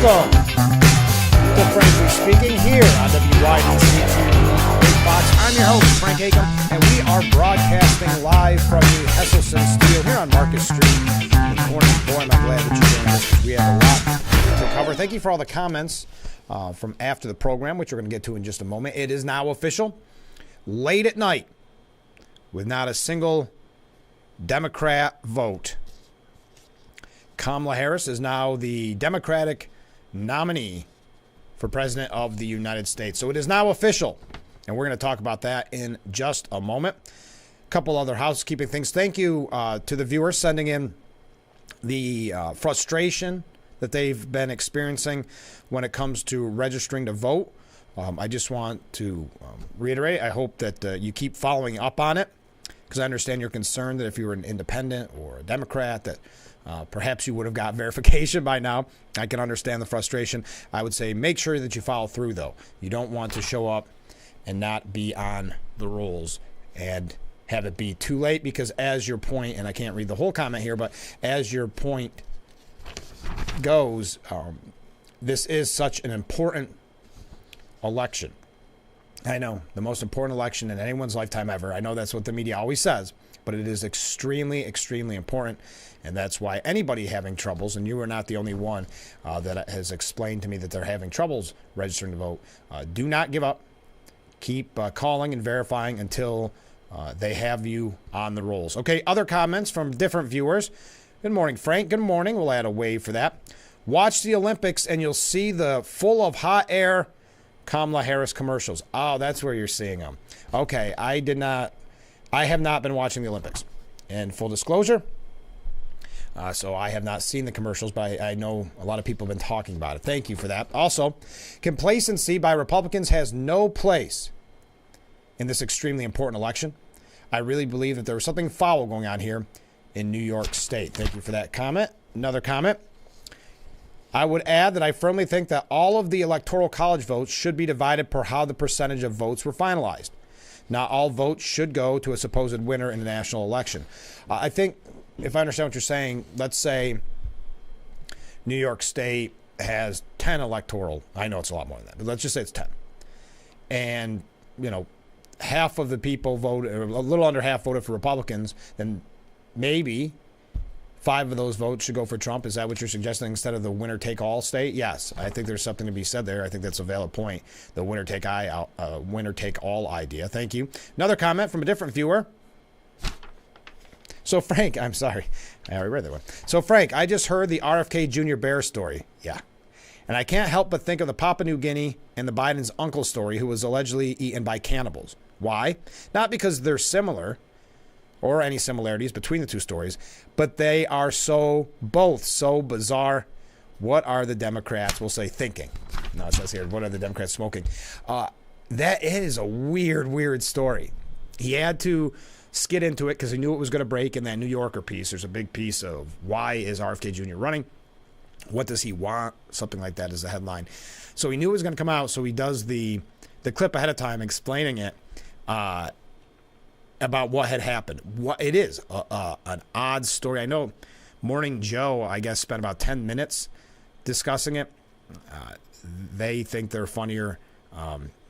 Welcome to Frankly Speaking here on WYDC Big Box. I'm your host, Frank Acom, and we are broadcasting live from the Hesselson Studio here on Market Street in Corning. Boy, am I glad that you joined us. We have a lot to cover. Thank you for all the comments from after the program, which we're going to get to in just a moment. It is now official. Late at night, with not a single Democrat vote, Kamala Harris is now the Democratic nominee for President of the United States. So it is now official, and we're going to talk about that in just a moment. A couple other housekeeping things. Thank you to the viewers sending in the frustration that they've been experiencing when it comes to registering to vote. I just want to reiterate, I hope that you keep following up on it, because I understand you're concerned that if you were an independent or a Democrat that perhaps you would have got verification by now. I can understand the frustration. I would say make sure that you follow through, though. You don't want to show up and not be on the rolls and have it be too late, because as your point, and I can't read the whole comment here, but as your point goes, this is such an important election. I know, the most important election in anyone's lifetime ever. I know that's what the media always says, but it is extremely, extremely important. And that's why anybody having troubles, and you are not the only one that has explained to me that they're having troubles registering to vote, do not give up. Keep calling and verifying until they have you on the rolls. Okay, other comments from different viewers. Good morning, Frank. Good morning. We'll add a wave for that. Watch the Olympics and you'll see the full of hot air Kamala Harris commercials. Oh, that's where you're seeing them. Okay, I have not been watching the Olympics. And full disclosure, so I have not seen the commercials, but I know a lot of people have been talking about it. Thank you for that. Also, complacency by Republicans has no place in this extremely important election. I really believe that there was something foul going on here in New York State. Thank you for that comment. Another comment. I would add that I firmly think that all of the Electoral College votes should be divided per how the percentage of votes were finalized. Not all votes should go to a supposed winner in the national election. I think, if I understand what you're saying, let's say New York State has 10 electoral. I know it's a lot more than that, but let's just say it's 10. And, half of the people voted, or a little under half voted for Republicans, then maybe 5 of those votes should go for Trump. Is that what you're suggesting instead of the winner-take-all state? Yes, I think there's something to be said there. I think that's a valid point, the winner-take-all idea. Thank you. Another comment from a different viewer. So, Frank, I'm sorry. I already read that one. So, Frank, I just heard the RFK Jr. bear story. Yeah. And I can't help but think of the Papua New Guinea and the Biden's uncle story, who was allegedly eaten by cannibals. Why? Not because they're similar or any similarities between the two stories, but they are both so bizarre. What are the Democrats, we'll say, thinking? No, it says here, what are the Democrats smoking? That is a weird, weird story. He had to skid into it because he knew it was going to break in that New Yorker piece. There's a big piece of why is RFK Jr. running? What does he want? Something like that is the headline. So he knew it was going to come out, so he does the clip ahead of time explaining it about what had happened. What it is, an odd story. I know Morning Joe, I guess, spent about 10 minutes discussing it. They think they're funnier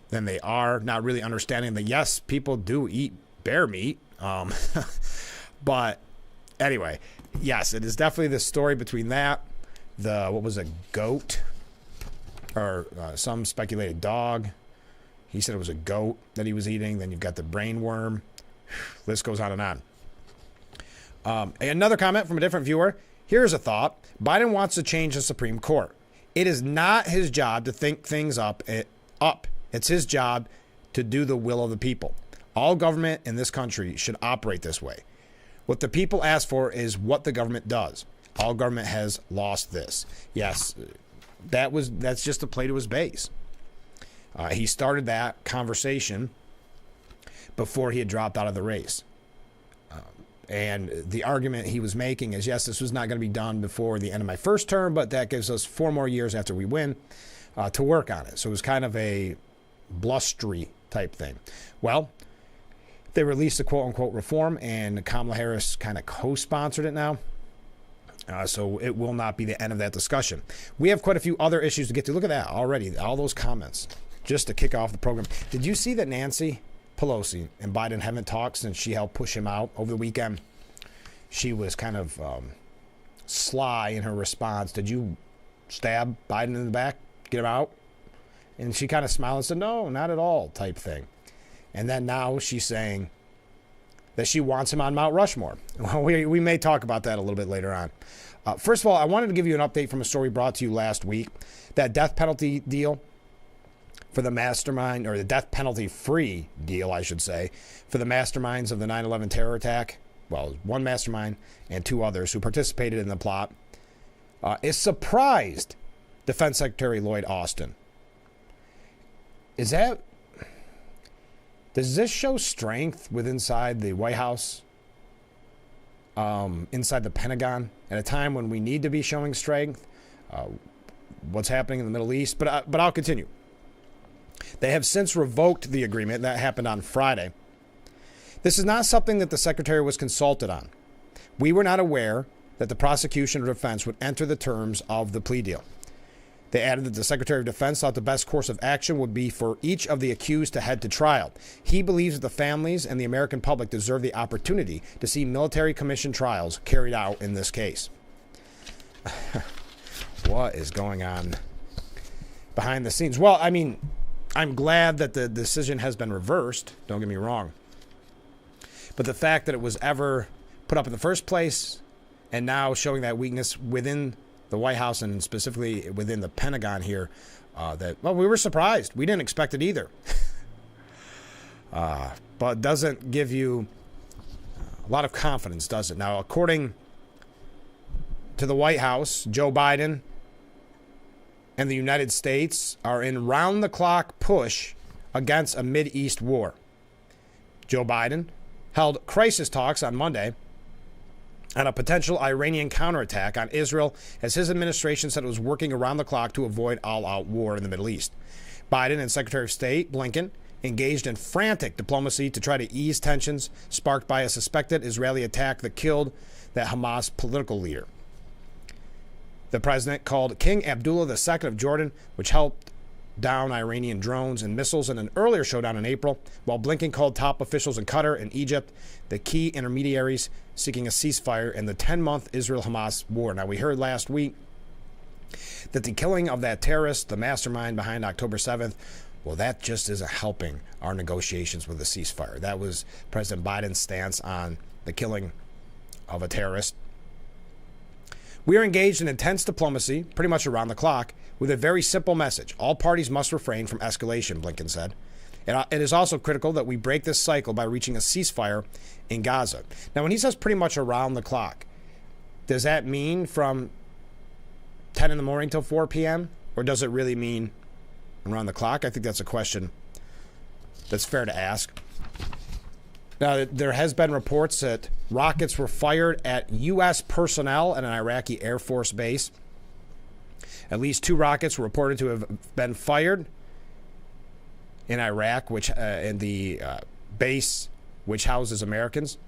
than they are, not really understanding that, yes, people do eat bear meat. But anyway, yes, it is definitely the story between that, what was a goat, or some speculated dog. He said it was a goat that he was eating. Then you've got the brain worm. List goes on and on. Another comment from a different viewer. Here's a thought. Biden wants to change the Supreme Court. It is not his job to think things up. It's his job to do the will of the people. All government in this country should operate this way. What the people ask for is what the government does. All government has lost this. Yes, that's just a play to his base. He started that conversation before he had dropped out of the race. And the argument he was making is, yes, this was not going to be done before the end of my first term, but that gives us 4 more years after we win to work on it. So it was kind of a blustery type thing. Well, they released a quote-unquote reform, and Kamala Harris kind of co-sponsored it now. So it will not be the end of that discussion. We have quite a few other issues to get to. Look at that already, all those comments, just to kick off the program. Did you see that Nancy Pelosi and Biden haven't talked since she helped push him out over the weekend? She was kind of sly in her response. Did you stab Biden in the back, get him out? And she kind of smiled and said, no, not at all, type thing. And then now she's saying that she wants him on Mount Rushmore. Well, we may talk about that a little bit later on. First of all, I wanted to give you an update from a story brought to you last week. That death penalty deal for the mastermind, or the death penalty free deal, I should say, for the masterminds of the 9/11 terror attack. Well, one mastermind and two others who participated in the plot, is surprised Defense Secretary Lloyd Austin. Does this show strength inside the White House, inside the Pentagon, at a time when we need to be showing strength? What's happening in the Middle East? But I'll continue. They have since revoked the agreement. That happened on Friday. This is not something that the Secretary was consulted on. We were not aware that the prosecution or defense would enter the terms of the plea deal. They added that the Secretary of Defense thought the best course of action would be for each of the accused to head to trial. He believes that the families and the American public deserve the opportunity to see military commission trials carried out in this case. What is going on behind the scenes? Well, I mean, I'm glad that the decision has been reversed. Don't get me wrong. But the fact that it was ever put up in the first place and now showing that weakness within the White House and specifically within the Pentagon here, we were surprised. We didn't expect it either. But doesn't give you a lot of confidence, does it? Now, according to the White House, Joe Biden and the United States are in round-the-clock push against a Mideast war. Joe Biden held crisis talks on Monday on a potential Iranian counterattack on Israel, as his administration said it was working around the clock to avoid all-out war in the Middle East. Biden and Secretary of State Blinken engaged in frantic diplomacy to try to ease tensions sparked by a suspected Israeli attack that killed that Hamas political leader. The president called King Abdullah II of Jordan, which helped down Iranian drones and missiles in an earlier showdown in April, while Blinken called top officials in Qatar and Egypt the key intermediaries seeking a ceasefire in the 10-month Israel-Hamas war. Now, we heard last week that the killing of that terrorist, the mastermind behind October 7th, well, that just isn't helping our negotiations with a ceasefire. That was President Biden's stance on the killing of a terrorist. We are engaged in intense diplomacy, pretty much around the clock, with a very simple message. All parties must refrain from escalation, Blinken said. It is also critical that we break this cycle by reaching a ceasefire in Gaza. Now, when he says pretty much around the clock, does that mean from 10 in the morning till 4 p.m.? Or does it really mean around the clock? I think that's a question that's fair to ask. Now, there has been reports that rockets were fired at U.S. personnel at an Iraqi Air Force base. At least 2 rockets were reported to have been fired in Iraq, which in the base which houses Americans,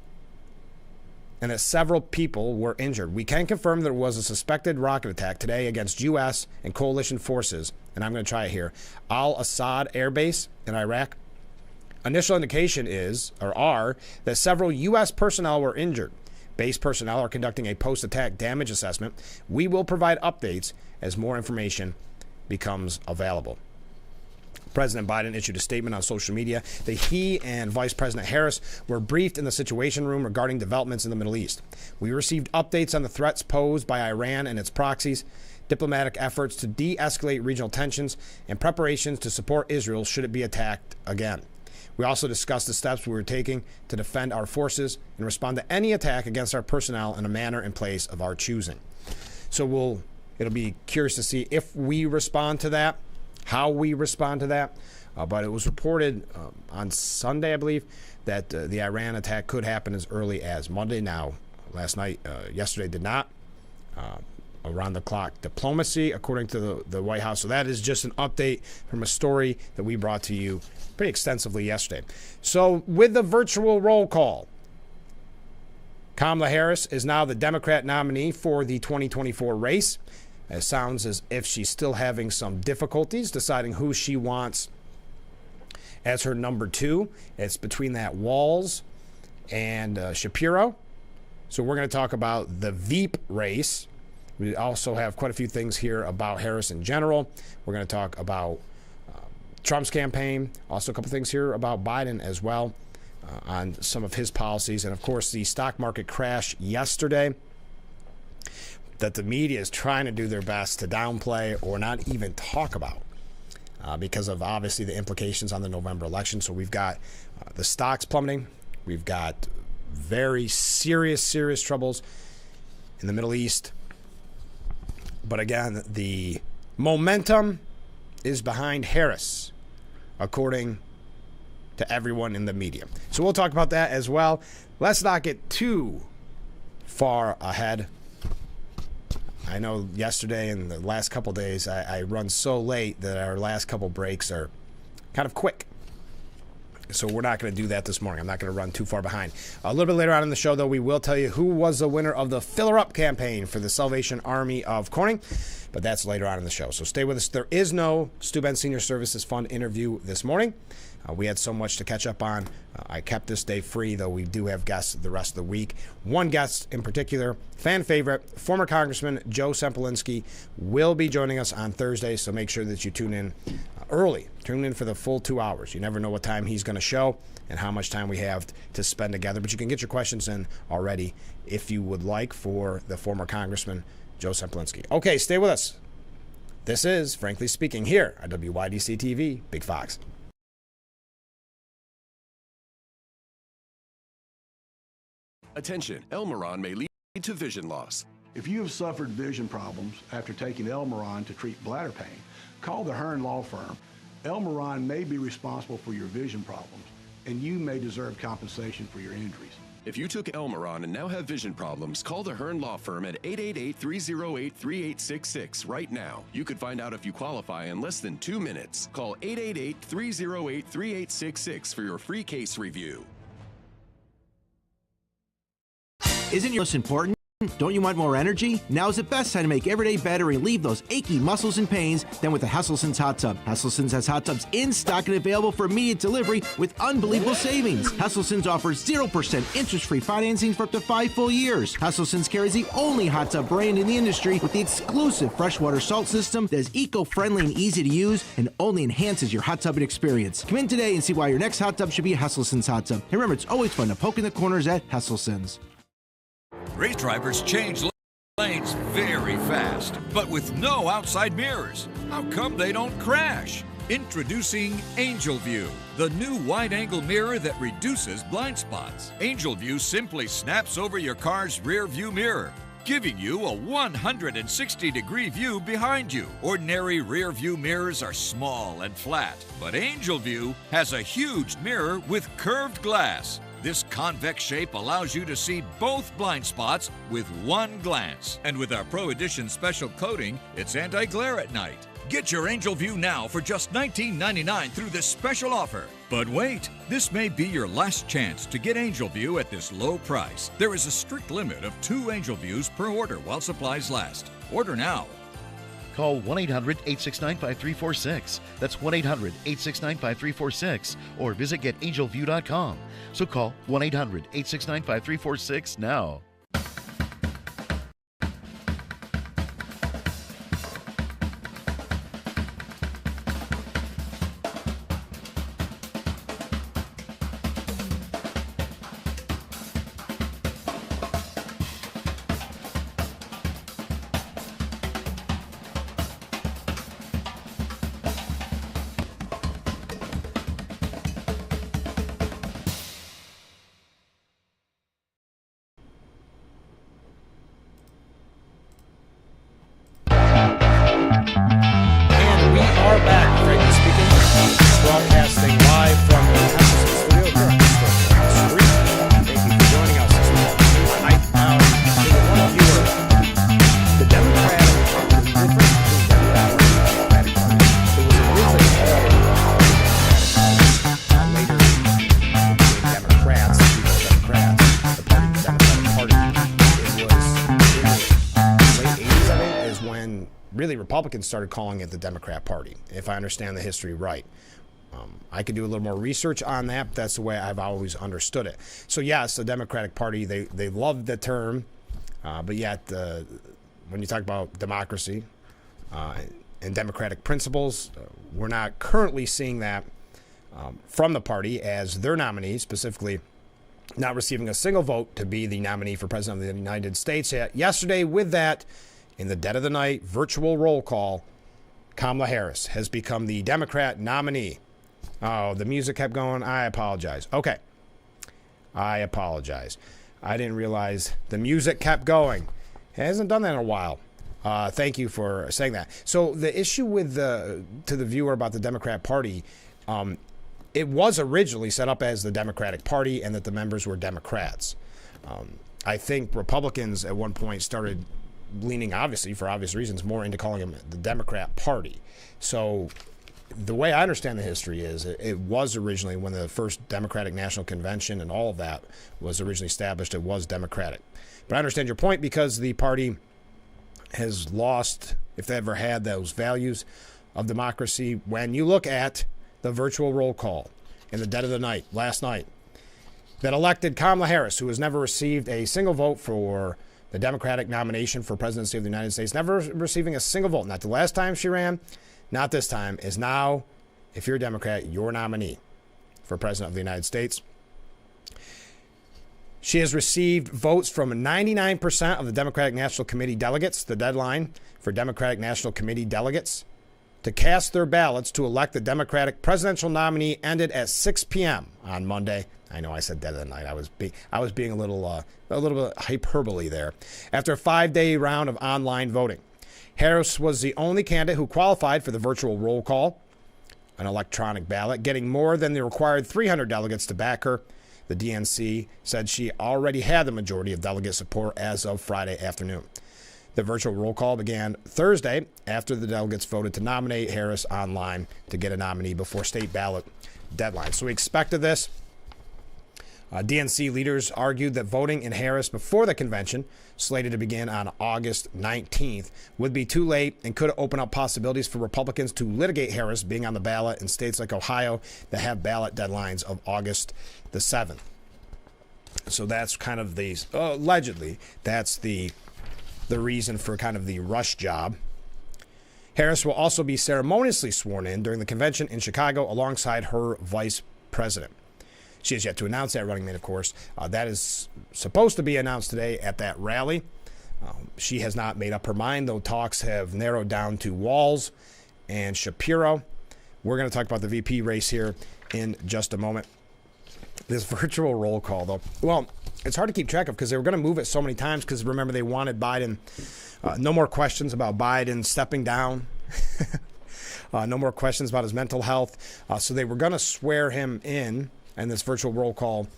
and that several people were injured. We can confirm there was a suspected rocket attack today against U.S. and coalition forces, and I'm going to try it here, Al-Assad Air Base in Iraq. Initial indication are that several U.S. personnel were injured. Base personnel are conducting a post-attack damage assessment. We will provide updates as more information becomes available. President Biden issued a statement on social media that he and Vice President Harris were briefed in the Situation Room regarding developments in the Middle East. We received updates on the threats posed by Iran and its proxies, diplomatic efforts to de-escalate regional tensions, and preparations to support Israel should it be attacked again. We also discussed the steps we were taking to defend our forces and respond to any attack against our personnel in a manner and place of our choosing. So it'll be curious to see if we respond to that, how we respond to that. But it was reported on Sunday, I believe, that the Iran attack could happen as early as Monday. Now, yesterday did not. Around the clock diplomacy, according to the White House. So that is just an update from a story that we brought to you pretty extensively yesterday. So with the virtual roll call, Kamala Harris is now the Democrat nominee for the 2024 race. It sounds as if she's still having some difficulties deciding who she wants as her number 2. It's between that Walz and Shapiro. So we're going to talk about the Veep race. We also have quite a few things here about Harris in general. We're going to talk about Trump's campaign. Also a couple things here about Biden as well on some of his policies. And, of course, the stock market crash yesterday that the media is trying to do their best to downplay or not even talk about because of, obviously, the implications on the November election. So we've got the stocks plummeting. We've got very serious troubles in the Middle East. But, again, the momentum is behind Harris, according to everyone in the media. So we'll talk about that as well. Let's not get too far ahead. I know yesterday and the last couple days I run so late that our last couple breaks are kind of quick. So we're not going to do that this morning. I'm not going to run too far behind. A little bit later on in the show, though, we will tell you who was the winner of the Fill Her Up campaign for the Salvation Army of Corning. But that's later on in the show. So stay with us. There is no Stu Ben Senior Services Fund interview this morning. We had so much to catch up on. I kept this day free, though we do have guests the rest of the week. One guest in particular, fan favorite, former Congressman Joe Sempolinski, will be joining us on Thursday, so make sure that you tune in early. Tune in for the full 2 hours. You never know what time he's going to show and how much time we have to spend together. But you can get your questions in already if you would like for the former Congressman Joe Sempolinski. Okay, stay with us. This is Frankly Speaking here at WYDC TV, Big Fox. Attention, Elmeron may lead to vision loss. If you have suffered vision problems after taking Elmeron to treat bladder pain, call the Hearn Law Firm. Elmeron may be responsible for your vision problems, and you may deserve compensation for your injuries. If you took Elmeron and now have vision problems, call the Hearn Law Firm at 888-308-3866 right now. You could find out if you qualify in less than 2 minutes. Call 888-308-3866 for your free case review. Isn't your most important? Don't you want more energy? Now's the best time to make every day better and relieve those achy muscles and pains than with the Hesselson's Hot Tub. Hesselson's has hot tubs in stock and available for immediate delivery with unbelievable savings. Hesselson's offers 0% interest-free financing for up to 5 full years. Hesselson's carries the only hot tub brand in the industry with the exclusive freshwater salt system that is eco-friendly and easy to use and only enhances your hot tubbing experience. Come in today and see why your next hot tub should be a Hesselson's hot tub. And remember, it's always fun to poke in the corners at Hesselson's. Race drivers change lanes very fast, but with no outside mirrors. How come they don't crash? Introducing Angel View, the new wide-angle mirror that reduces blind spots. Angel View simply snaps over your car's rear view mirror, giving you a 160-degree view behind you. Ordinary rear view mirrors are small and flat, but Angel View has a huge mirror with curved glass. This convex shape allows you to see both blind spots with one glance. And with our Pro Edition special coating, it's anti-glare at night. Get your Angel View now for just $19.99 through this special offer. But wait, this may be your last chance to get Angel View at this low price. There is a strict limit of 2 Angel Views per order while supplies last. Order now. Call 1-800-869-5346. That's 1-800-869-5346. Or visit getangelview.com. So call 1-800-869-5346 now. really Republicans started calling it the Democrat Party, if I understand the history right. I could do a little more research on that, but that's the way I've always understood it. So yes, the Democratic Party, they love the term, but yet when you talk about democracy and democratic principles, we're not currently seeing that from the party, as their nominee, specifically not receiving a single vote to be the nominee for President of the United States. Yet yesterday, with that, in the dead of the night, virtual roll call, Kamala Harris has become the Democrat nominee. Oh, the music kept going. I apologize. Okay. I apologize. I didn't realize the music kept going. It hasn't done that in a while. Thank you for saying that. So the issue with to the viewer about the Democrat Party, it was originally set up as the Democratic Party and that the members were Democrats. I think Republicans at one point started leaning, obviously, for obvious reasons, more into calling them the Democrat Party. So the way I understand the history is it was originally, when the first Democratic National Convention and all of that was originally established, it was Democratic. But I understand your point, because the party has lost, if they ever had, those values of democracy. When you look at the virtual roll call in the dead of the night, last night, that elected Kamala Harris, who has never received a single vote for the Democratic nomination for presidency of the United States, never receiving a single vote. Not the last time she ran, not this time, is now, if you're a Democrat, your nominee for president of the United States. She has received votes from 99% of the Democratic National Committee delegates. The deadline for Democratic National Committee delegates to cast their ballots to elect the Democratic presidential nominee ended at 6 p.m. on Monday. I know I said dead of the night. I was being a little bit hyperbole there. After a 5-day round of online voting, Harris was the only candidate who qualified for the virtual roll call, an electronic ballot, getting more than the required 300 delegates to back her. The DNC said she already had the majority of delegate support as of Friday afternoon. The virtual roll call began Thursday after the delegates voted to nominate Harris online to get a nominee before state ballot deadline. So we expected this. DNC leaders argued that voting in Harris before the convention, slated to begin on August 19th, would be too late and could open up possibilities for Republicans to litigate Harris being on the ballot in states like Ohio that have ballot deadlines of August the 7th. So that's kind of the, allegedly, that's the reason for kind of the rush job. Harris will also be ceremoniously sworn in during the convention in Chicago alongside her vice president. She has yet to announce that running mate, of course. That is supposed to be announced today at that rally. She has not made up her mind, though talks have narrowed down to Walz and Shapiro. We're going to talk about the VP race here in just a moment. This virtual roll call, though, well, it's hard to keep track of because they were going to move it so many times because, remember, they wanted Biden. No more questions about Biden stepping down. No more questions about his mental health. So they were going to swear him in this virtual roll call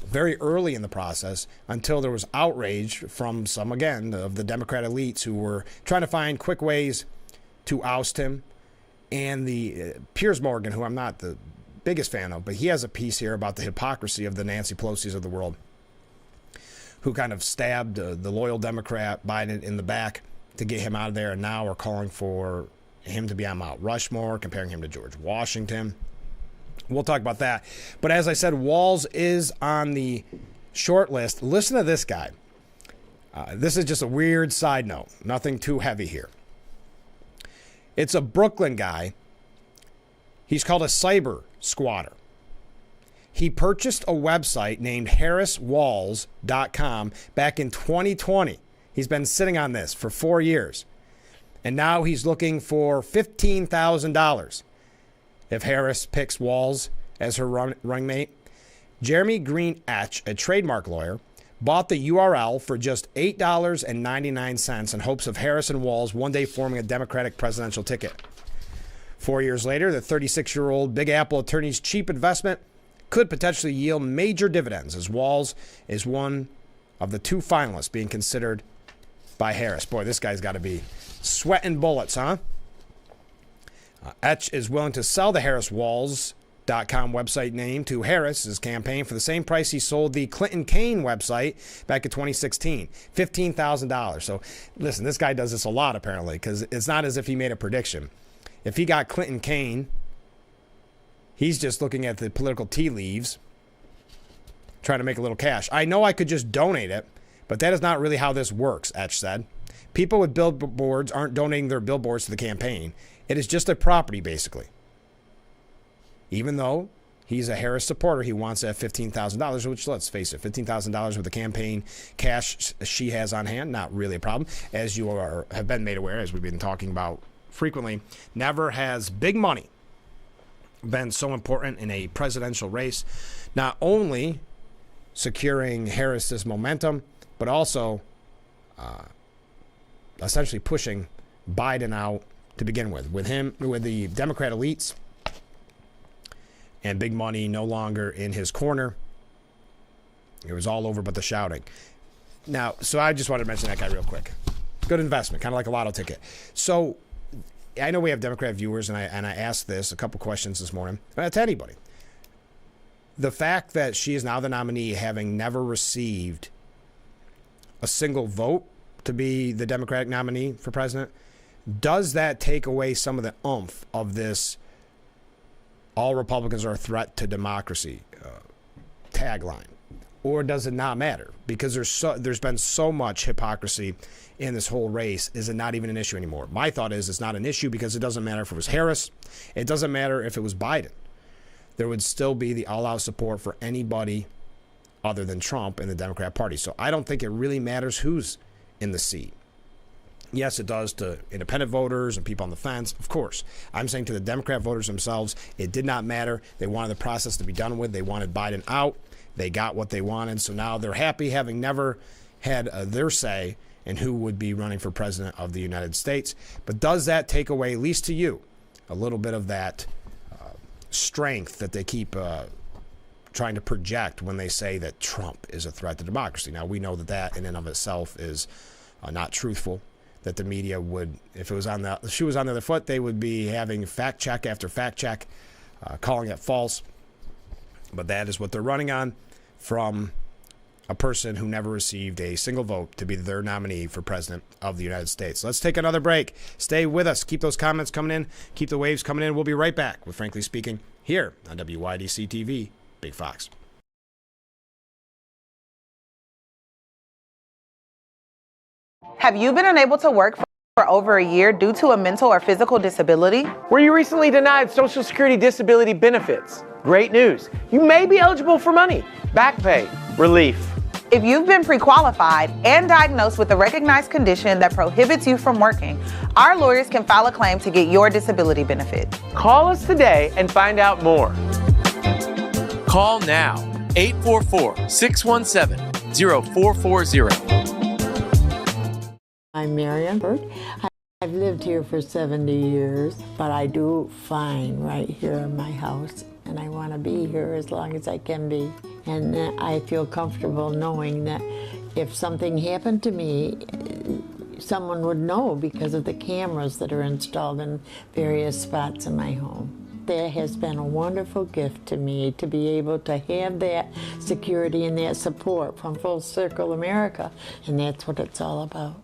very early in the process, until there was outrage from some, again, of the Democrat elites who were trying to find quick ways to oust him. And the Piers Morgan, who I'm not the biggest fan of, but he has a piece here about the hypocrisy of the Nancy Pelosi's of the world, who kind of stabbed the loyal Democrat Biden in the back to get him out of there, and now are calling for him to be on Mount Rushmore, comparing him to George Washington. We'll talk about that. But as I said, Walz is on the short list. Listen to this guy. This is just a weird side note. Nothing too heavy here. It's a Brooklyn guy. He's called a cyber squatter. He purchased a website named harriswalz.com back in 2020. He's been sitting on this for 4 years. And now he's looking for $15,000 if Harris picks Walz as her running mate. Jeremy Green Etch, a trademark lawyer, bought the URL for just $8.99 in hopes of Harris and Walz one day forming a Democratic presidential ticket. 4 years later, the 36-year-old Big Apple attorney's cheap investment could potentially yield major dividends, as Walz is one of the 2 finalists being considered by Harris. Boy, this guy's got to be sweating bullets, huh? Etch is willing to sell the Harris Walz .com website name to Harris's campaign for the same price he sold the Clinton Kane website back in 2016, $15,000. So listen, this guy does this a lot apparently, because it's not as if he made a prediction. If he got Clinton Kane, he's just looking at the political tea leaves, trying to make a little cash. I know I could just donate it, but that is not really how this works, Etch said. People with billboards aren't donating their billboards to the campaign. It is just a property, basically. Even though he's a Harris supporter, he wants that $15,000, which, let's face it, $15,000 with the campaign cash she has on hand, not really a problem. As you have been made aware, as we've been talking about frequently, never has big money been so important in a presidential race. Not only securing Harris's momentum, but also essentially pushing Biden out to begin with the Democrat elites and big money no longer in his corner. It was all over but the shouting. Now, so I just wanted to mention that guy real quick. Good investment, kind of like a lotto ticket. So I know we have Democrat viewers, and I asked this a couple questions this morning to anybody. The fact that she is now the nominee, having never received a single vote to be the Democratic nominee for president, does that take away some of the oomph of this all Republicans are a threat to democracy tagline? Or does it not matter? Because there's been so much hypocrisy in this whole race. Is it not even an issue anymore? My thought is it's not an issue because it doesn't matter if it was Harris. It doesn't matter if it was Biden. There would still be the all-out support for anybody other than Trump in the Democrat Party. So I don't think it really matters who's in the seat. Yes, it does to independent voters and people on the fence, of course. I'm saying to the Democrat voters themselves, it did not matter. They wanted the process to be done with. They wanted Biden out. They got what they wanted. So now they're happy, having never had their say in who would be running for president of the United States. But does that take away, at least to you, a little bit of that strength that they keep trying to project when they say that Trump is a threat to democracy? Now, we know that in and of itself is not truthful. That the media would, if the shoe was on the other foot, they would be having fact check after fact check, calling it false. But that is what they're running on from a person who never received a single vote to be their nominee for president of the United States. Let's take another break. Stay with us. Keep those comments coming in. Keep the waves coming in. We'll be right back with Frankly Speaking here on WYDC TV, Big Fox. Have you been unable to work for over a year due to a mental or physical disability? Were you recently denied Social Security disability benefits? Great news. You may be eligible for money, back pay, relief. If you've been pre-qualified and diagnosed with a recognized condition that prohibits you from working, our lawyers can file a claim to get your disability benefit. Call us today and find out more. Call now, 844-617-0440. I'm Marian Burt. I've lived here for 70 years, but I do fine right here in my house, and I want to be here as long as I can be. And I feel comfortable knowing that if something happened to me, someone would know because of the cameras that are installed in various spots in my home. That has been a wonderful gift to me, to be able to have that security and that support from Full Circle America, and that's what it's all about.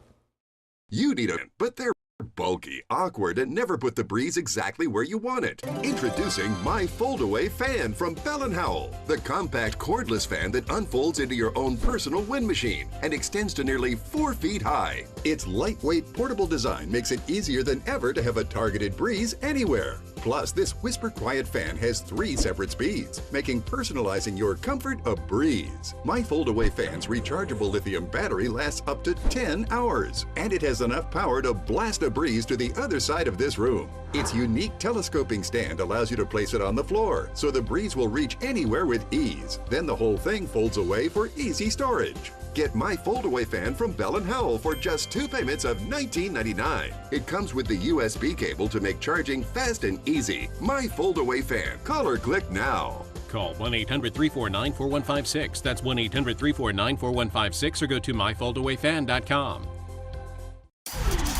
You need but they're bulky, awkward, and never put the breeze exactly where you want it. Introducing my fold-away fan from Bell & Howell, the compact cordless fan that unfolds into your own personal wind machine and extends to nearly 4 feet high. Its lightweight, portable design makes it easier than ever to have a targeted breeze anywhere. Plus, this whisper-quiet fan has 3 separate speeds, making personalizing your comfort a breeze. My fold-away fan's rechargeable lithium battery lasts up to 10 hours, and it has enough power to blast a breeze to the other side of this room. Its unique telescoping stand allows you to place it on the floor, so the breeze will reach anywhere with ease. Then the whole thing folds away for easy storage. Get my fold-away fan from Bell & Howell for just 2 payments of $19.99. It comes with the USB cable to make charging fast and easy. My fold-away fan. Call or click now. Call 1-800-349-4156. That's 1-800-349-4156 or go to myfoldawayfan.com.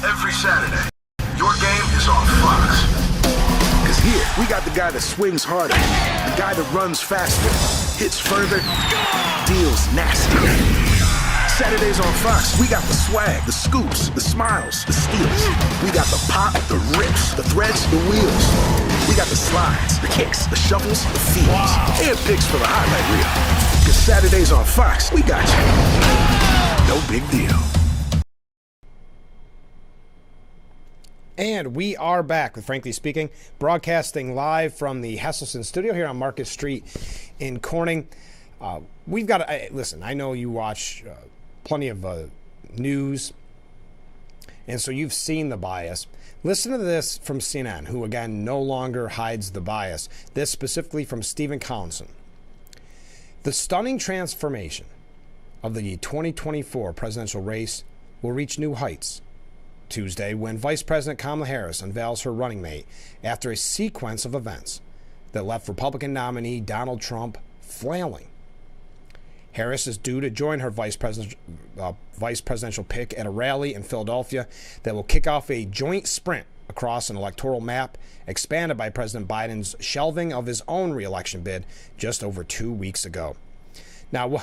Every Saturday, your game is on Fox. Because Here, we got the guy that swings harder, the guy that runs faster, hits further, deals nasty. Saturdays on Fox, we got the swag, the scoops, the smiles, the steals. We got the pop, the rips, the threads, the wheels. We got the slides, the kicks, the shovels, the feeds, and picks for the highlight reel. Because Saturdays on Fox, we got you. No big deal. And we are back with Frankly Speaking, broadcasting live from the Hesselson studio here on Market Street in Corning. We've got to, listen, I know you watch plenty of news, and so you've seen the bias. Listen to this from CNN, who, again, no longer hides the bias. This specifically from Stephen Collinson. The stunning transformation of the 2024 presidential race will reach new heights Tuesday when Vice President Kamala Harris unveils her running mate after a sequence of events that left Republican nominee Donald Trump flailing. Harris is due to join her vice presidential pick at a rally in Philadelphia that will kick off a joint sprint across an electoral map expanded by President Biden's shelving of his own re-election bid just over 2 weeks ago. Now,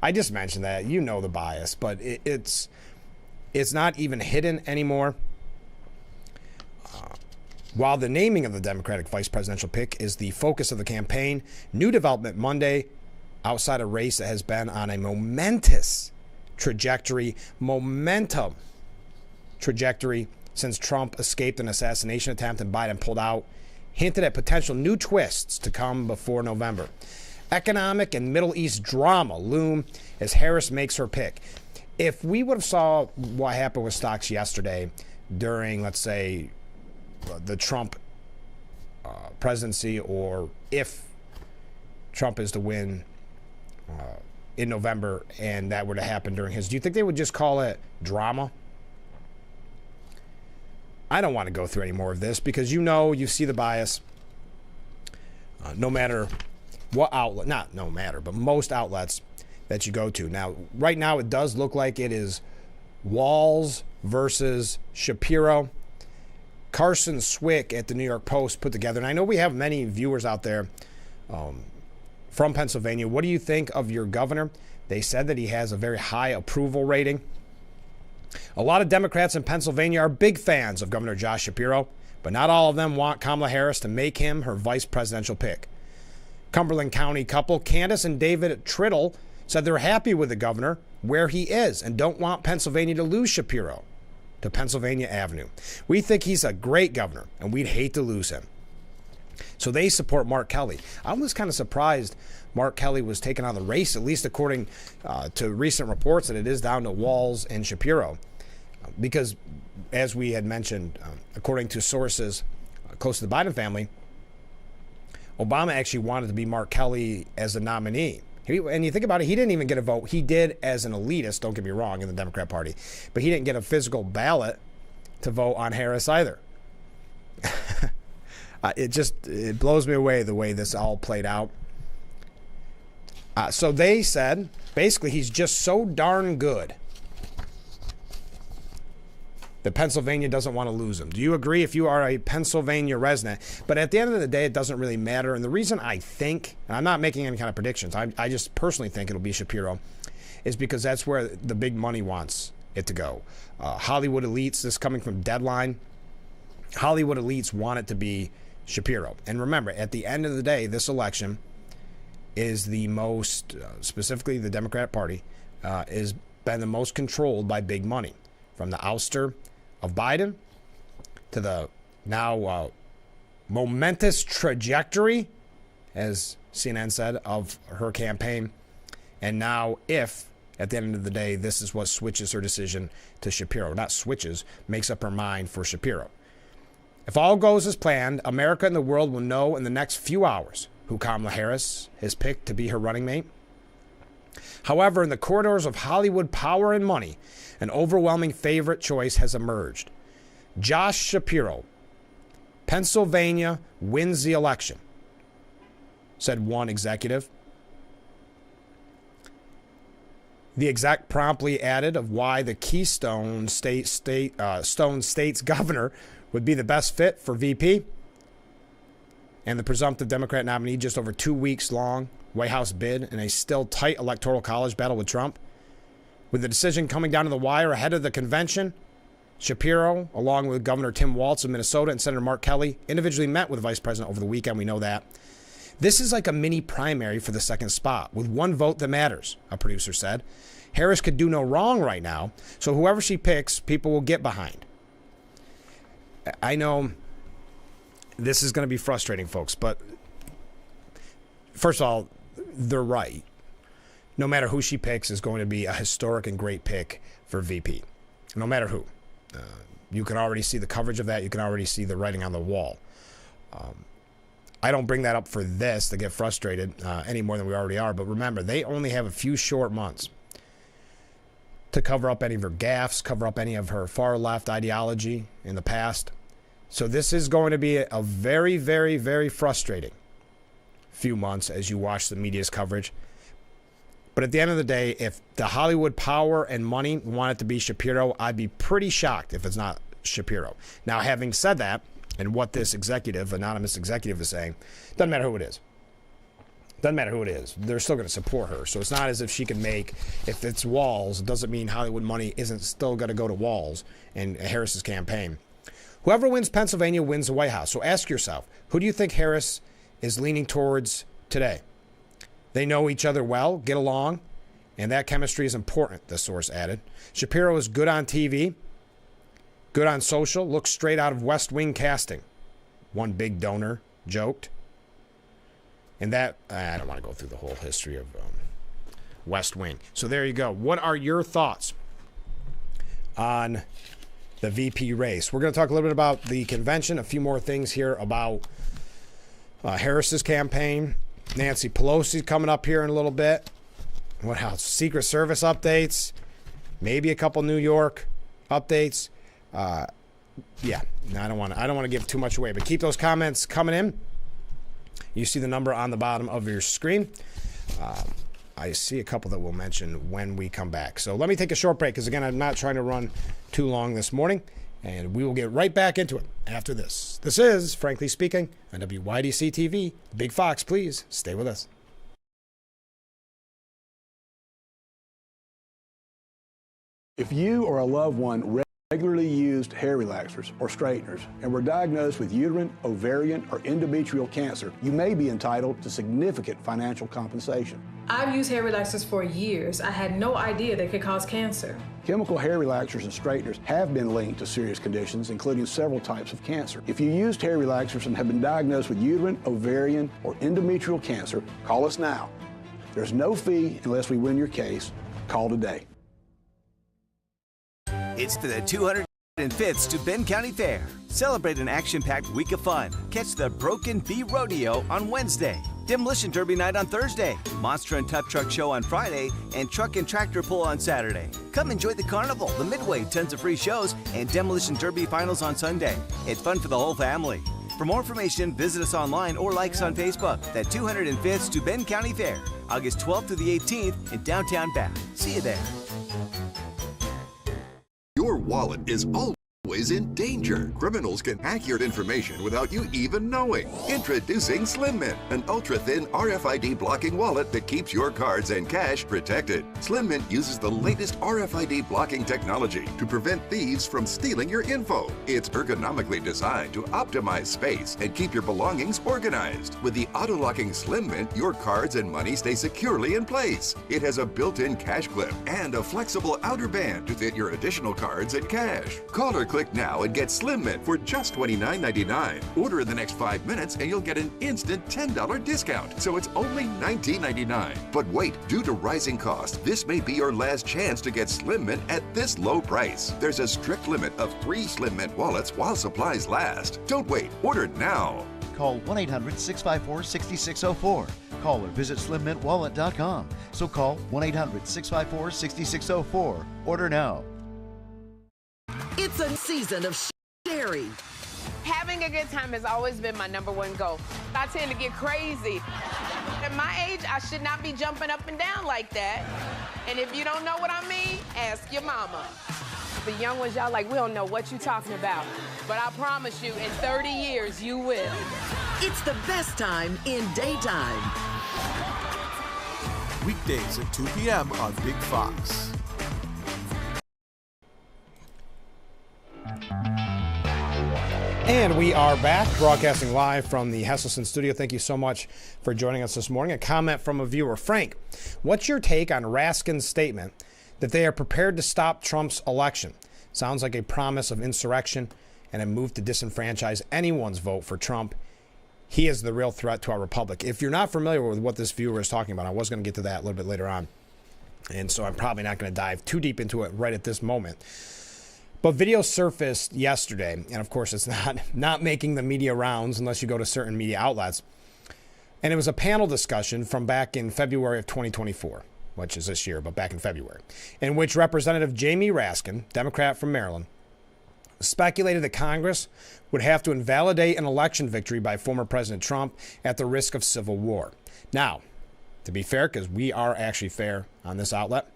I just mentioned that. You know the bias, but it's not even hidden anymore. While the naming of the Democratic vice presidential pick is the focus of the campaign, new development Monday outside a race that has been on a momentous momentum trajectory since Trump escaped an assassination attempt and Biden pulled out, hinted at potential new twists to come before November. Economic and Middle East drama loom as Harris makes her pick. If we would have saw what happened with stocks yesterday during, let's say, the Trump presidency, or if Trump is to win in November and that were to happen during his, do you think they would just call it drama? I don't want to go through any more of this because you see the bias no matter what outlet, not no matter, but most outlets that you go to. Now, right now it does look like it is Walz versus Shapiro. Carson Swick at the New York Post put together, and I know we have many viewers out there from Pennsylvania. What do you think of your governor? They said that he has a very high approval rating. A lot of Democrats in Pennsylvania are big fans of Governor Josh Shapiro, but not all of them want Kamala Harris to make him her vice presidential pick. Cumberland County couple Candace and David Triddle said they're happy with the governor where he is and don't want Pennsylvania to lose Shapiro to Pennsylvania Avenue. We think he's a great governor, and we'd hate to lose him. So they support Mark Kelly. I was kind of surprised Mark Kelly was taken out of the race, at least according to recent reports, that it is down to Walz and Shapiro. Because, as we had mentioned, according to sources close to the Biden family, Obama actually wanted to be Mark Kelly as a nominee. And you think about it, he didn't even get a vote. He did as an elitist, don't get me wrong, in the Democrat Party. But he didn't get a physical ballot to vote on Harris either. It blows me away the way this all played out. So they said, basically, he's just so darn good that Pennsylvania doesn't want to lose him. Do you agree if you are a Pennsylvania resident? But at the end of the day, it doesn't really matter. And the reason I think, and I'm not making any kind of predictions, I just personally think it'll be Shapiro, is because that's where the big money wants it to go. Hollywood elites, this coming from Deadline, Hollywood elites want it to be Shapiro. And remember, at the end of the day, this election is the most, specifically the Democrat Party, has been the most controlled by big money. From the ouster of Biden to the now momentous trajectory, as CNN said, of her campaign. And now, if at the end of the day, this is what switches her decision to Shapiro, not switches, makes up her mind for Shapiro. If all goes as planned, America and the world will know in the next few hours who Kamala Harris has picked to be her running mate. However, in the corridors of Hollywood power and money, an overwhelming favorite choice has emerged. Josh Shapiro, Pennsylvania wins the election, said one executive. The exec promptly added of why the Keystone State's governor would be the best fit for VP. and the presumptive Democrat nominee just over 2 weeks long White House bid in a still tight electoral college battle with Trump. With the decision coming down to the wire ahead of the convention, Shapiro, along with Governor Tim Walz of Minnesota and Senator Mark Kelly, individually met with the vice president over the weekend. We know that. This is like a mini primary for the second spot, with one vote that matters, a producer said. Harris could do no wrong right now, so whoever she picks, people will get behind. I know this is going to be frustrating, folks, but first of all, they're right. No matter who she picks is going to be a historic and great pick for VP. No matter who. You can already see the coverage of that. You can already see the writing on the wall. I don't bring that up for this to get frustrated any more than we already are. But remember, they only have a few short months to cover up any of her gaffes, cover up any of her far left ideology in the past. So this is going to be a very, very, very frustrating few months as you watch the media's coverage. But at the end of the day, if the Hollywood power and money want it to be Shapiro, I'd be pretty shocked if it's not Shapiro. Now, having said that, and what this executive, anonymous executive, is saying, doesn't matter who it is. Doesn't matter who it is. They're still going to support her. So it's not as if she can make, if it's Walz, it doesn't mean Hollywood money isn't still going to go to Walz and Harris's campaign. Whoever wins Pennsylvania wins the White House. So ask yourself, who do you think Harris is leaning towards today? They know each other well, get along, and that chemistry is important, the source added. Shapiro is good on TV, good on social, looks straight out of West Wing casting. One big donor joked. And that, I don't want to go through the whole history of West Wing. So there you go. What are your thoughts on the VP race? We're going to talk a little bit about the convention, a few more things here about Harris's campaign. Nancy Pelosi coming up here in a little bit. What else? Secret Service updates. Maybe a couple New York updates. Yeah, no, I don't want to give too much away, but keep those comments coming in. You see the number on the bottom of your screen. I see a couple that we'll mention when we come back. So let me take a short break because, again, I'm not trying to run too long this morning, and we will get right back into it after this. This is, Frankly Speaking, on WYDC TV. Big Fox, please stay with us. If you or a loved one regularly used hair relaxers or straighteners and were diagnosed with uterine, ovarian, or endometrial cancer, you may be entitled to significant financial compensation. I've used hair relaxers for years. I had no idea they could cause cancer. Chemical hair relaxers and straighteners have been linked to serious conditions, including several types of cancer. If you used hair relaxers and have been diagnosed with uterine, ovarian, or endometrial cancer, call us now. There's no fee unless we win your case. Call today. It's the 205th Steuben County Fair. Celebrate an action-packed week of fun. Catch the Broken Bee Rodeo on Wednesday, Demolition Derby Night on Thursday, Monster and Tough Truck Show on Friday, and Truck and Tractor Pull on Saturday. Come enjoy the carnival, the Midway, tons of free shows, and Demolition Derby finals on Sunday. It's fun for the whole family. For more information, visit us online or like us on Facebook. The 205th Steuben County Fair, August 12th to the 18th in downtown Bath. See you there. Your wallet is always in danger. Criminals can hack your information without you even knowing. Introducing Slim Mint, an ultra-thin RFID blocking wallet that keeps your cards and cash protected. Slim Mint uses the latest RFID blocking technology to prevent thieves from stealing your info. It's ergonomically designed to optimize space and keep your belongings organized. With the auto-locking Slim Mint, your cards and money stay securely in place. It has a built-in cash clip and a flexible outer band to fit your additional cards and cash. Call or click now and get Slim Mint for just $29.99. Order in the next 5 minutes and you'll get an instant $10 discount. So it's only $19.99. But wait, due to rising costs, this may be your last chance to get Slim Mint at this low price. There's a strict limit of 3 Slim Mint wallets while supplies last. Don't wait, order now. Call 1-800-654-6604. Call or visit slimmintwallet.com. So call 1-800-654-6604. Order now. It's a season of sharing. Having a good time has always been my #1 goal. I tend to get crazy. At my age, I should not be jumping up and down like that. And if you don't know what I mean, ask your mama. The young ones, y'all like, we don't know what you're talking about. But I promise you, in 30 years, you will. It's the best time in daytime. Weekdays at 2 p.m. on Big Fox. And we are back, broadcasting live from the Hesselson studio. Thank you so much for joining us this morning. A comment from a viewer. Frank, what's your take on Raskin's statement that they are prepared to stop Trump's election? Sounds like a promise of insurrection and a move to disenfranchise anyone's vote for Trump. He is the real threat to our republic. If you're not familiar with what this viewer is talking about, I was going to get to that a little bit later on. And so I'm probably not going to dive too deep into it right at this moment. But video surfaced yesterday, and of course it's not making the media rounds unless you go to certain media outlets. And it was a panel discussion from back in February of 2024, which is this year, but back in February, in which Representative Jamie Raskin, Democrat from Maryland, speculated that Congress would have to invalidate an election victory by former President Trump at the risk of civil war. Now, to be fair, because we are actually fair on this outlet,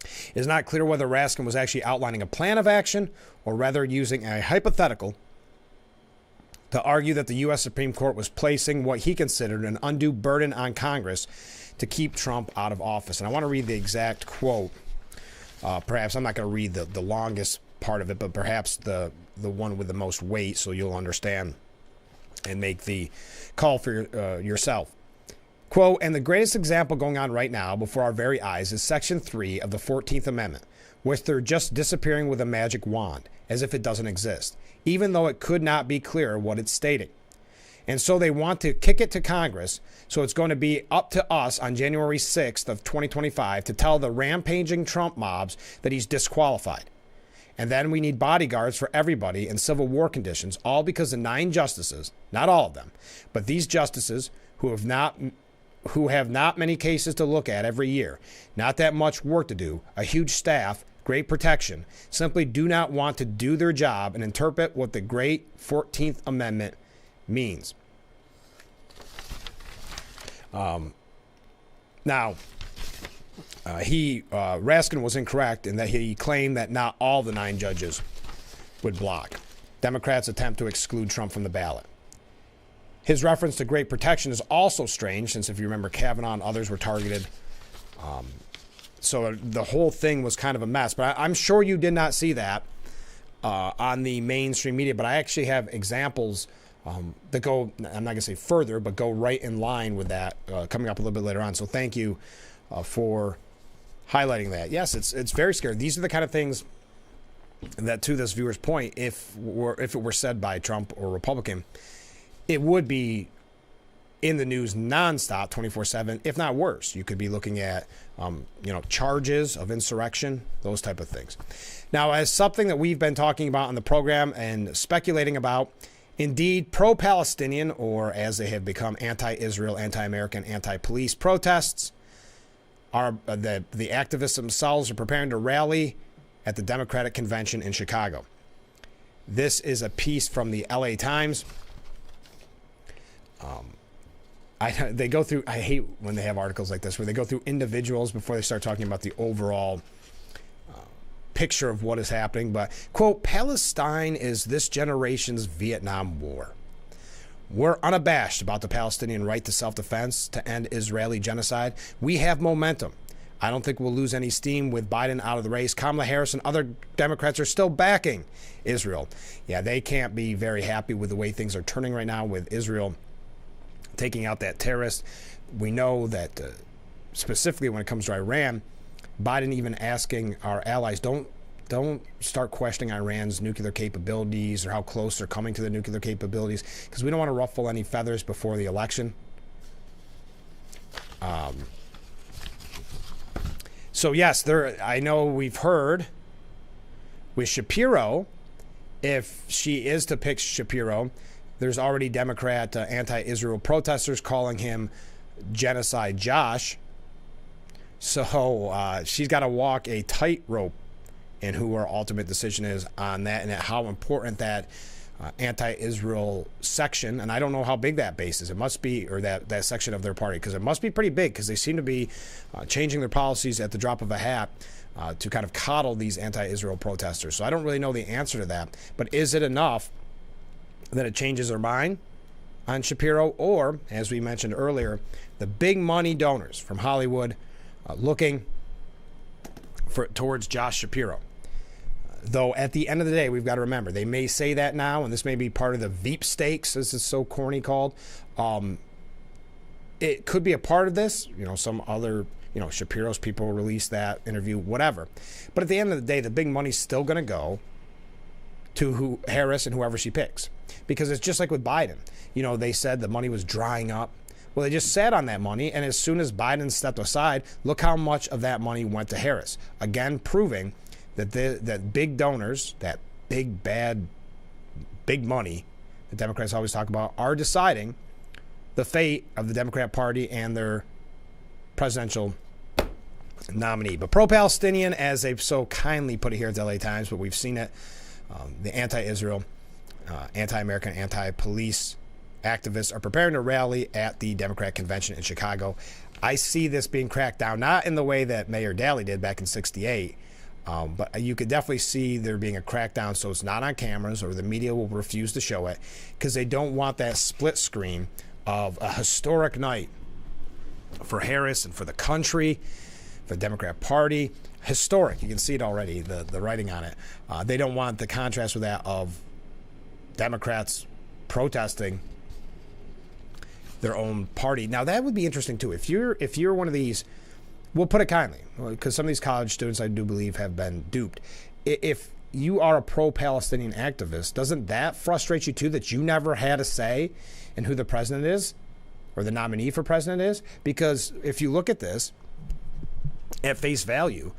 it is not clear whether Raskin was actually outlining a plan of action or rather using a hypothetical to argue that the U.S. Supreme Court was placing what he considered an undue burden on Congress to keep Trump out of office. And I want to read the exact quote. Perhaps I'm not going to read the longest part of it, but perhaps the one with the most weight so you'll understand and make the call for yourself. Quote, and the greatest example going on right now before our very eyes is Section 3 of the 14th Amendment, which they're just disappearing with a magic wand, as if it doesn't exist, even though it could not be clearer what it's stating. And so they want to kick it to Congress, so it's going to be up to us on January 6th of 2025 to tell the rampaging Trump mobs that he's disqualified. And then we need bodyguards for everybody in civil war conditions, all because the 9 justices, not all of them, but these justices who have not many cases to look at every year, not that much work to do, a huge staff, great protection, simply do not want to do their job and interpret what the great 14th Amendment means. Raskin was incorrect in that he claimed that not all the 9 judges would block Democrats' attempt to exclude Trump from the ballot. His reference to great protection is also strange, since if you remember, Kavanaugh and others were targeted. So the whole thing was kind of a mess. But I'm sure you did not see that on the mainstream media. But I actually have examples that go, I'm not going to say further, but go right in line with that coming up a little bit later on. So thank you for highlighting that. Yes, it's very scary. These are the kind of things that, to this viewer's point, if it were said by Trump or Republican, it would be in the news nonstop, 24/7, if not worse. You could be looking at, charges of insurrection, those type of things. Now, as something that we've been talking about on the program and speculating about, indeed, pro-Palestinian, or as they have become, anti-Israel, anti-American, anti-police protests, are the activists themselves are preparing to rally at the Democratic Convention in Chicago. This is a piece from the LA Times. They go through, I hate when they have articles like this where they go through individuals before they start talking about the overall picture of what is happening. But, quote, Palestine is this generation's Vietnam War. We're unabashed about the Palestinian right to self-defense to end Israeli genocide. We have momentum. I don't think we'll lose any steam with Biden out of the race. Kamala Harris and other Democrats are still backing Israel. Yeah, they can't be very happy with the way things are turning right now with Israel taking out that terrorist. We know that specifically when it comes to Iran, Biden even asking our allies, don't start questioning Iran's nuclear capabilities or how close they're coming to the nuclear capabilities, because we don't want to ruffle any feathers before the election. So yes, I know we've heard with Shapiro, if she is to pick Shapiro, there's already Democrat anti-Israel protesters calling him Genocide Josh. So she's got to walk a tightrope in who her ultimate decision is on that, and how important that anti-Israel section, and I don't know how big that base is. It must be, or that section of their party, because it must be pretty big, because they seem to be changing their policies at the drop of a hat to kind of coddle these anti-Israel protesters. So I don't really know the answer to that. But is it enough that it changes their mind on Shapiro, or, as we mentioned earlier, the big money donors from Hollywood looking towards Josh Shapiro. Though at the end of the day, we've got to remember, they may say that now, and this may be part of the Veep stakes, as it's so corny called. It could be a part of this, some other, Shapiro's people release that interview, whatever. But at the end of the day, the big money's still going to go to Harris and whoever she picks. Because it's just like with Biden. They said the money was drying up. Well, they just sat on that money, and as soon as Biden stepped aside, look how much of that money went to Harris. Again, proving that that big donors, that big money the Democrats always talk about, are deciding the fate of the Democrat Party and their presidential nominee. But pro-Palestinian, as they've so kindly put it here at the LA Times, but we've seen it, the anti-Israel, anti-American, anti-police activists are preparing to rally at the Democrat convention in Chicago. I see this being cracked down, not in the way that Mayor Daley did back in '68, but you could definitely see there being a crackdown, so it's not on cameras, or the media will refuse to show it, because they don't want that split screen of a historic night for Harris and for the country, for the Democrat Party. Historic. You can see it already, the writing on it. They don't want the contrast with that of Democrats protesting their own party. Now, that would be interesting, too. If you're one of these, we'll put it kindly, because some of these college students, I do believe, have been duped. If you are a pro-Palestinian activist, doesn't that frustrate you, too, that you never had a say in who the president is or the nominee for president is? Because if you look at this at face value,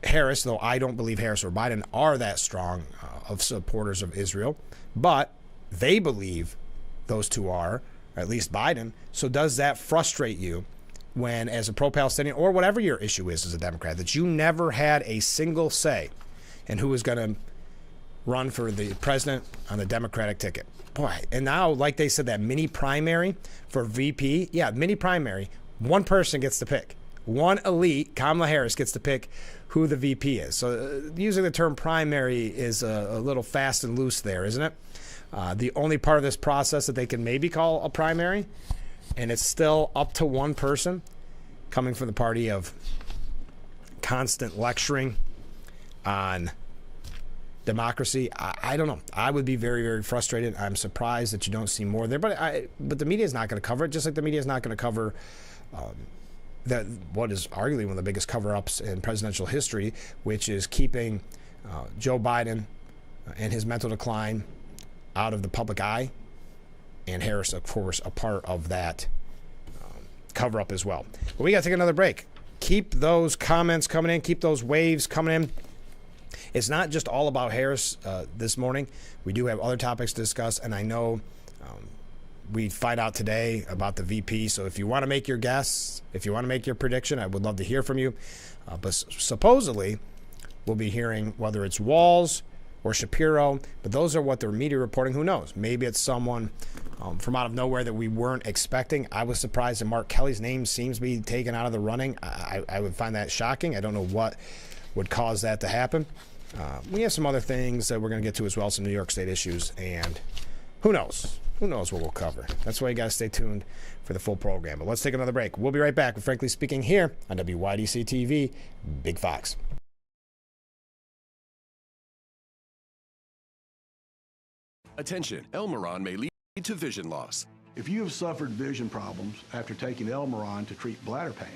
Harris, though I don't believe Harris or Biden are that strong of supporters of Israel, but they believe those two are, or at least Biden. So does that frustrate you when, as a pro-Palestinian, or whatever your issue is as a Democrat, that you never had a single say in who was going to run for the president on the Democratic ticket? Boy, and now, like they said, that mini primary for VP, mini primary, one person gets to pick. One elite, Kamala Harris, gets to pick who the VP is. So using the term primary is a little fast and loose there, isn't it? The only part of this process that they can maybe call a primary, and it's still up to one person coming from the party of constant lecturing on democracy. I don't know. I would be very, very frustrated. I'm surprised that you don't see more there. But the media is not going to cover it, just like the media is not going to cover that what is arguably one of the biggest cover-ups in presidential history, which is keeping Joe Biden and his mental decline out of the public eye, and Harris, of course, a part of that cover-up as well. But we got to take another break. Keep those comments coming in. Keep those waves coming in. It's not just all about Harris this morning. We do have other topics to discuss, and I know we find out today about the VP. So if you want to make your guess, if you want to make your prediction, I would love to hear from you. But supposedly, we'll be hearing whether it's Walz or Shapiro, but those are what the media reporting. Who knows? Maybe it's someone from out of nowhere that we weren't expecting. I was surprised that Mark Kelly's name seems to be taken out of the running. I would find that shocking. I don't know what would cause that to happen. We have some other things that we're going to get to as well, some New York State issues, and who knows? Who knows what we'll cover? That's why you got to stay tuned for the full program. But let's take another break. We'll be right back with Frankly Speaking here on WYDC TV, Big Fox. Attention, Elmeron may lead to vision loss. If you have suffered vision problems after taking Elmeron to treat bladder pain,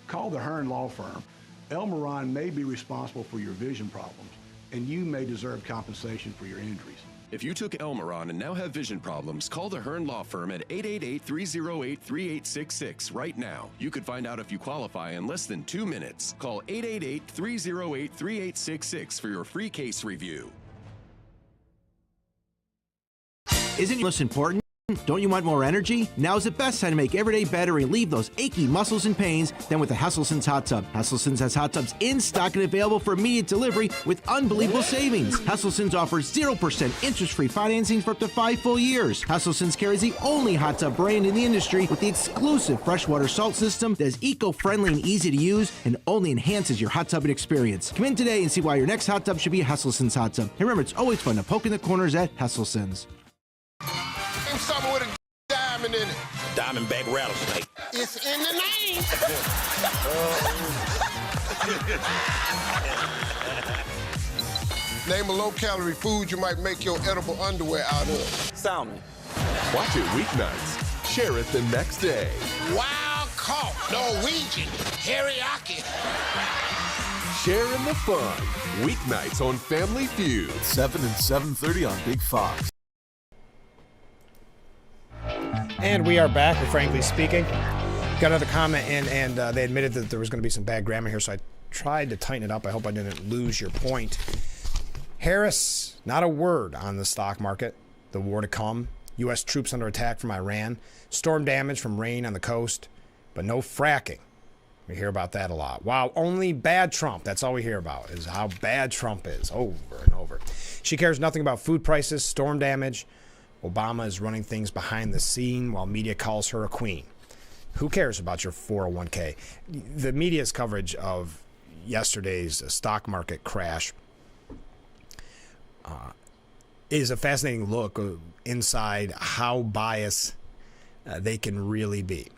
call the Hearn Law Firm. Elmeron may be responsible for your vision problems, and you may deserve compensation for your injuries. If you took Elmeron and now have vision problems, call the Hearn Law Firm at 888-308-3866 right now. You could find out if you qualify in less than 2 minutes. Call 888-308-3866 for your free case review. Isn't it most important? Don't you want more energy? Now's the best time to make every day better and relieve those achy muscles and pains than with the Hesselson's Hot Tub. Hesselson's has hot tubs in stock and available for immediate delivery with unbelievable savings. Hesselson's offers 0% interest-free financing for up to 5 full years. Hesselson's carries the only hot tub brand in the industry with the exclusive freshwater salt system that is eco-friendly and easy to use and only enhances your hot tubbing experience. Come in today and see why your next hot tub should be a Hesselson's hot tub. And remember, it's always fun to poke in the corners at Hesselson's. Summer with a diamond in it? Diamondback rattlesnake. It's in the name. Name a low-calorie food you might make your edible underwear out of. Salmon. Watch it weeknights. Share it the next day. Wild caught Norwegian teriyaki. Share in the fun. Weeknights on Family Feud. 7 and 7:30 on Big Fox. And we are back with Frankly Speaking. Got another comment in, and they admitted that there was going to be some bad grammar here, so I tried to tighten it up. I hope I didn't lose your point. Harris, not a word on the stock market. The war to come. U.S. troops under attack from Iran. Storm damage from rain on the coast. But no fracking. We hear about that a lot. Wow, only bad Trump. That's all we hear about is how bad Trump is over and over. She cares nothing about food prices, storm damage. Obama is running things behind the scene while media calls her a queen. Who cares about your 401k? The media's coverage of yesterday's stock market crash is a fascinating look inside how biased they can really be.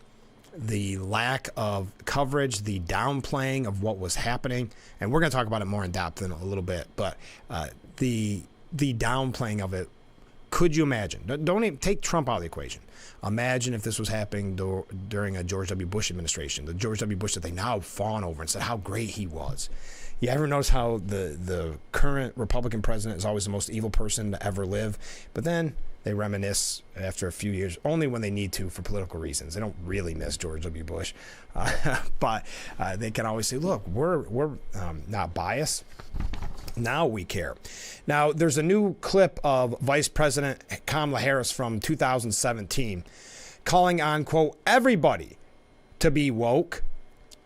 The lack of coverage, the downplaying of what was happening, and we're going to talk about it more in depth in a little bit, but the downplaying of it. Could you imagine? Don't even take Trump out of the equation. Imagine if this was happening during a George W. Bush administration, the George W. Bush that they now fawn over and said how great he was. You ever notice how the current Republican president is always the most evil person to ever live? But then they reminisce after a few years, only when they need to for political reasons. They don't really miss George W. Bush. But they can always say, look, we're not biased. Now we care. Now, there's a new clip of Vice President Kamala Harris from 2017 calling on, quote, everybody to be woke.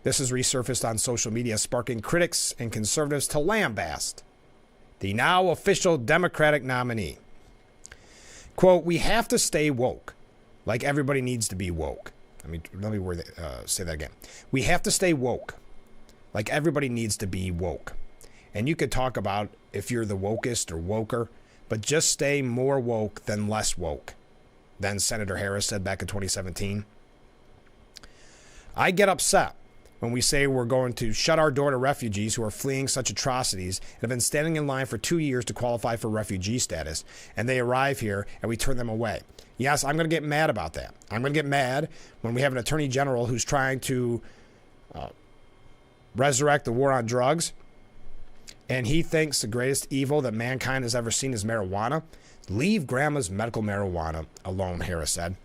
This has resurfaced on social media, sparking critics and conservatives to lambast the now official Democratic nominee. Quote, we have to stay woke, like everybody needs to be woke. Let me say that again. We have to stay woke, like everybody needs to be woke. And you could talk about if you're the wokest or woker, but just stay more woke than less woke. Then Senator Harris said back in 2017. I get upset when we say we're going to shut our door to refugees who are fleeing such atrocities and have been standing in line for 2 years to qualify for refugee status, and they arrive here and we turn them away. Yes, I'm going to get mad about that. I'm going to get mad when we have an attorney general who's trying to resurrect the war on drugs, and he thinks the greatest evil that mankind has ever seen is marijuana. Leave grandma's medical marijuana alone, Harris said.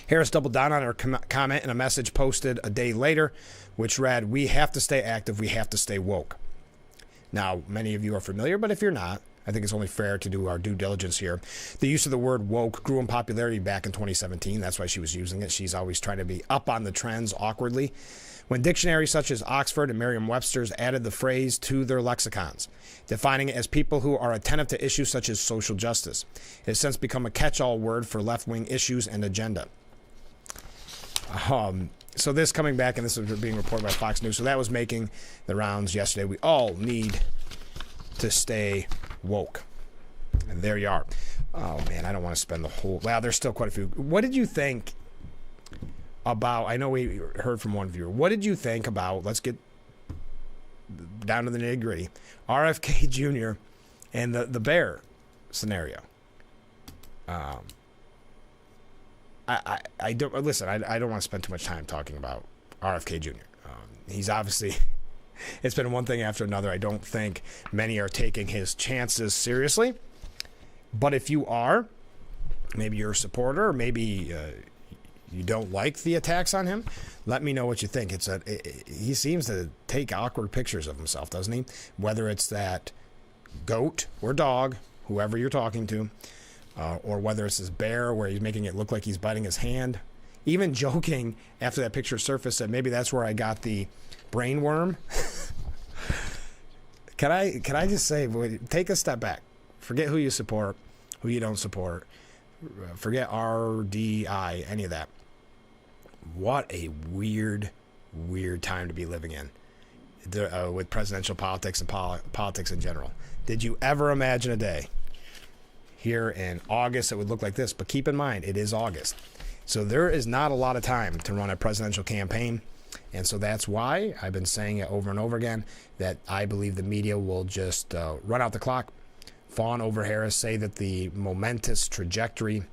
Harris doubled down on her comment in a message posted a day later, which read, we have to stay active, we have to stay woke. Now, many of you are familiar, but if you're not, I think it's only fair to do our due diligence here. The use of the word woke grew in popularity back in 2017. That's why she was using it. She's always trying to be up on the trends awkwardly. When dictionaries such as Oxford and Merriam-Webster's added the phrase to their lexicons, defining it as people who are attentive to issues such as social justice. It has since become a catch-all word for left-wing issues and agenda. So this coming back, and this was being reported by Fox News, so that was making the rounds yesterday. We all need to stay woke. And there you are. Oh, man, I don't want to spend the whole... Well, there's still quite a few. What did you think about... I know we heard from one viewer. What did you think about... Let's get down to the nitty-gritty. RFK Jr. and the bear scenario. I don't... Listen, I don't want to spend too much time talking about RFK Jr. He's obviously... It's been one thing after another. I don't think many are taking his chances seriously. But if you are, maybe you're a supporter, or maybe you don't like the attacks on him, let me know what you think. He seems to take awkward pictures of himself, doesn't he? Whether it's that goat or dog, whoever you're talking to, or whether it's this bear where he's making it look like he's biting his hand. Even joking after that picture surfaced that maybe that's where I got the brain worm. Can I just say, take a step back. Forget who you support, who you don't support. Forget RDI, any of that. What a weird time to be living in with presidential politics and politics in general. Did you ever imagine a day here in August that would look like this? But keep in mind, it is August. So there is not a lot of time to run a presidential campaign. And so that's why I've been saying it over and over again, that I believe the media will just run out the clock, fawn over Harris, say that the momentous trajectory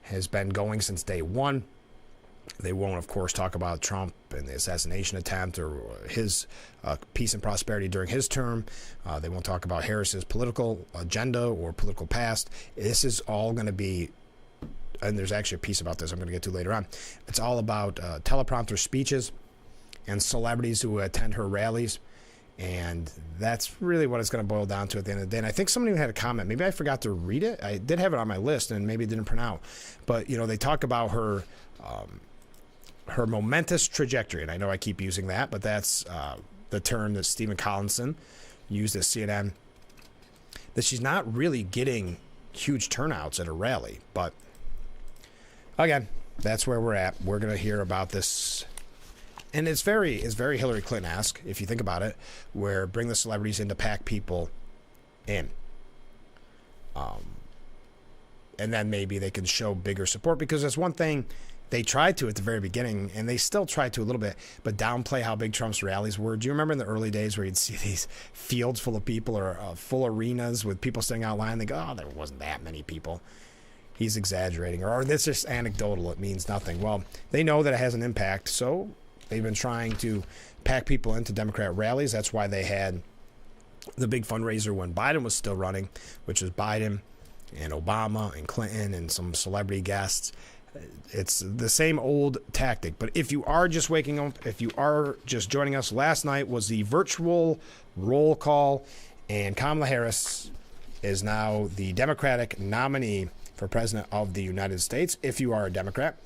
has been going since day one. They won't, of course, talk about Trump and the assassination attempt or his peace and prosperity during his term. They won't talk about Harris's political agenda or political past. This is all going to be, and there's actually a piece about this I'm going to get to later on. It's all about teleprompter speeches and celebrities who attend her rallies. And that's really what it's going to boil down to at the end of the day. And I think somebody had a comment. Maybe I forgot to read it. I did have it on my list and maybe it didn't print out. But, you know, they talk about her momentous trajectory. And I know I keep using that, but that's the term that Stephen Collinson used at CNN. That she's not really getting huge turnouts at a rally. But, again, that's where we're at. We're going to hear about this. And it's very Hillary Clinton-esque, if you think about it, where bring the celebrities in to pack people in. And then maybe they can show bigger support, because that's one thing they tried to at the very beginning, and they still try to a little bit, but downplay how big Trump's rallies were. Do you remember in the early days where you'd see these fields full of people or full arenas with people sitting out line? They go, oh, there wasn't that many people. He's exaggerating. Or this is just anecdotal. It means nothing. Well, they know that it has an impact, so they've been trying to pack people into Democrat rallies. That's why they had the big fundraiser when Biden was still running, which was Biden and Obama and Clinton and some celebrity guests. It's the same old tactic. But if you are just waking up, if you are just joining us, last night was the virtual roll call, and Kamala Harris is now the Democratic nominee for President of the United States. If you are a Democrat,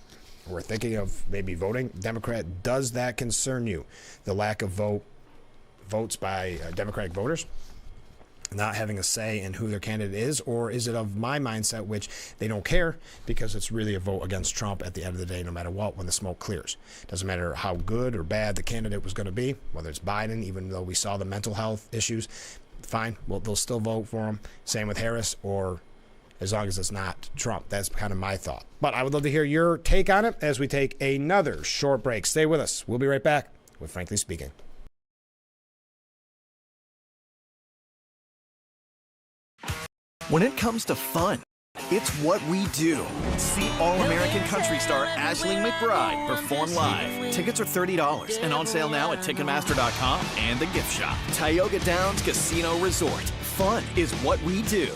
we're thinking of maybe voting Democrat. Does that concern you? The lack of votes by Democratic voters, not having a say in who their candidate is? Or is it of my mindset, which they don't care because it's really a vote against Trump at the end of the day, no matter what, when the smoke clears? Doesn't matter how good or bad the candidate was going to be, whether it's Biden, even though we saw the mental health issues, fine, well, they'll still vote for him. Same with Harris, or as long as it's not Trump. That's kind of my thought. But I would love to hear your take on it as we take another short break. Stay with us. We'll be right back with Frankly Speaking. When it comes to fun, it's what we do. See All-American country star Aisling McBride perform live. Tickets are $30 and on sale now at Ticketmaster.com and the gift shop. Tioga Downs Casino Resort. Fun is what we do.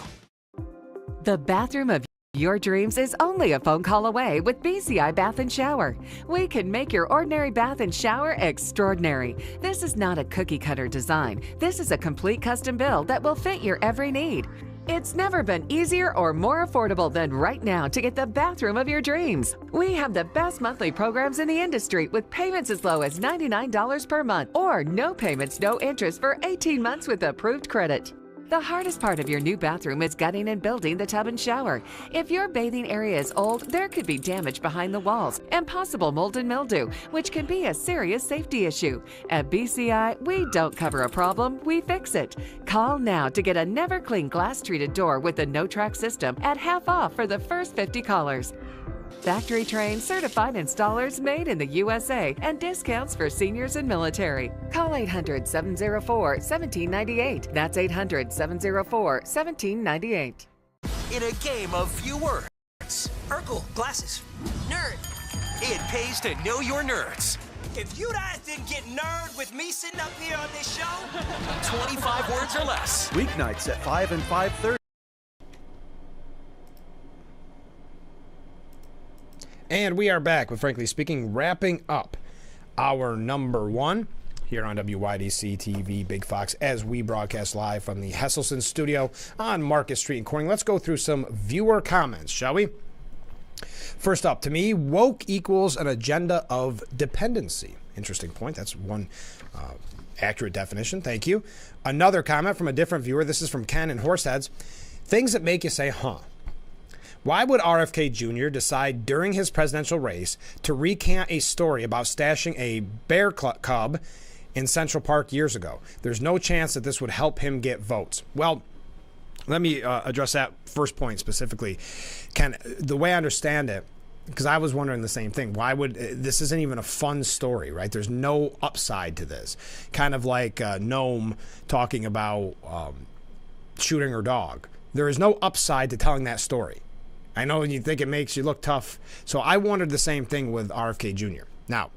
The bathroom of your dreams is only a phone call away with BCI Bath and Shower. We can make your ordinary bath and shower extraordinary. This is not a cookie-cutter design. This is a complete custom build that will fit your every need. It's never been easier or more affordable than right now to get the bathroom of your dreams. We have the best monthly programs in the industry with payments as low as $99 per month or no payments, no interest for 18 months with approved credit. The hardest part of your new bathroom is gutting and building the tub and shower. If your bathing area is old, there could be damage behind the walls and possible mold and mildew, which can be a serious safety issue. At BCI, we don't cover a problem, we fix it. Call now to get a never clean glass treated door with the no-track system at half off for the first 50 callers. Factory trained, certified installers made in the USA and discounts for seniors and military. Call 800-704-1798. That's 800-704-1798. In a game of few words. Urkel, glasses. Nerd. It pays to know your nerds. If you guys didn't get nerd with me sitting up here on this show, 25 words or less. Weeknights at 5 and 5:30. And we are back with Frankly Speaking, wrapping up our number one here on WYDC TV Big Fox as we broadcast live from the Hesselson studio on Market Street in Corning. Let's go through some viewer comments, shall we? First up, to me, woke equals an agenda of dependency. Interesting point. That's one accurate definition. Thank you. Another comment from a different viewer. This is from Ken in Horseheads. Things that make you say, huh. Why would RFK Jr. decide during his presidential race to recant a story about stashing a bear cub in Central Park years ago? There's no chance that this would help him get votes. Well, let me address that first point specifically. Ken, the way I understand it, because I was wondering the same thing. Why would this isn't even a fun story, right? There's no upside to this. Kind of like Noam talking about shooting her dog. There is no upside to telling that story. I know you think it makes you look tough. So I wondered the same thing with RFK Jr. Now,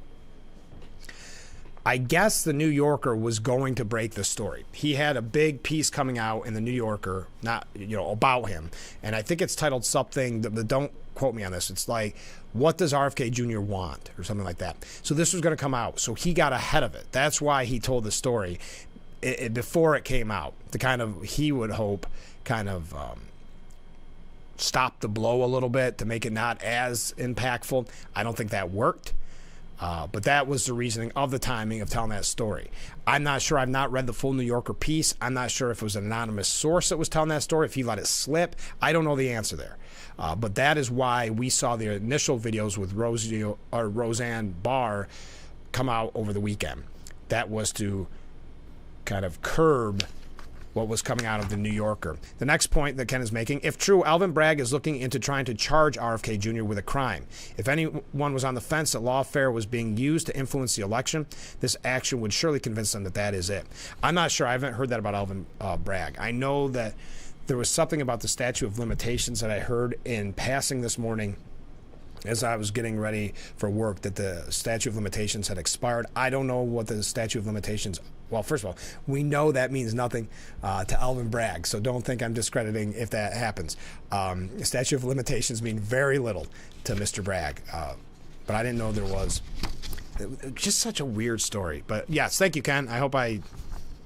I guess the New Yorker was going to break the story. He had a big piece coming out in the New Yorker, about him. And I think it's titled something, but don't quote me on this. It's like, what does RFK Jr. want? Or something like that. So this was going to come out. So he got ahead of it. That's why he told the story before it came out. To kind of, he would hope, stop the blow a little bit to make it not as impactful. I don't think that worked. But that was the reasoning of the timing of telling that story. I'm not sure. I've not read the full New Yorker piece. I'm not sure if it was an anonymous source that was telling that story, if he let it slip. I don't know the answer there. But that is why we saw the initial videos with Roseanne Barr come out over the weekend. That was to kind of curb what was coming out of the New Yorker. The next point that Ken is making, if true, Alvin Bragg is looking into trying to charge RFK Jr. with a crime. If anyone was on the fence that lawfare was being used to influence the election, this action would surely convince them that that is it. I'm not sure. I haven't heard that about Alvin Bragg. I know that there was something about the statute of limitations that I heard in passing this morning as I was getting ready for work, that the statute of limitations had expired. I don't know what the statute of limitations. Well, first of all, we know that means nothing to Alvin Bragg, so don't think I'm discrediting if that happens. The statute of limitations mean very little to Mr. Bragg, but I didn't know there was. Just such a weird story. But yes, thank you, Ken. I hope I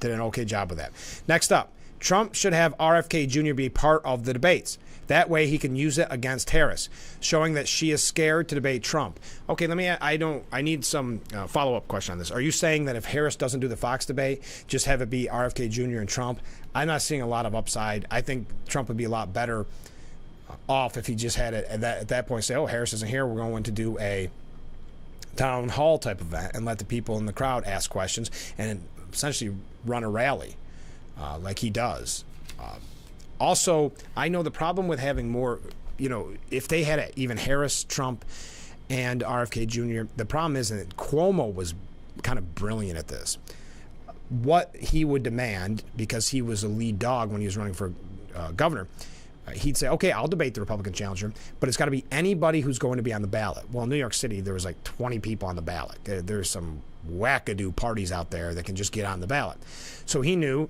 did an okay job with that. Next up, Trump should have RFK Jr. be part of the debates. That way he can use it against Harris, showing that she is scared to debate Trump. Okay, I need some follow-up question on this. Are you saying that if Harris doesn't do the Fox debate, just have it be RFK Jr. and Trump? I'm not seeing a lot of upside. I think Trump would be a lot better off if he just had it at that point say, oh, Harris isn't here, we're going to do a town hall type event and let the people in the crowd ask questions and essentially run a rally like he does. Also, I know the problem with having more, if they had even Harris, Trump, and RFK Jr., the problem is that Cuomo was kind of brilliant at this. What he would demand, because he was a lead dog when he was running for governor, he'd say, okay, I'll debate the Republican challenger, but it's got to be anybody who's going to be on the ballot. Well, in New York City, there was like 20 people on the ballot. There's some wackadoo parties out there that can just get on the ballot. So he knew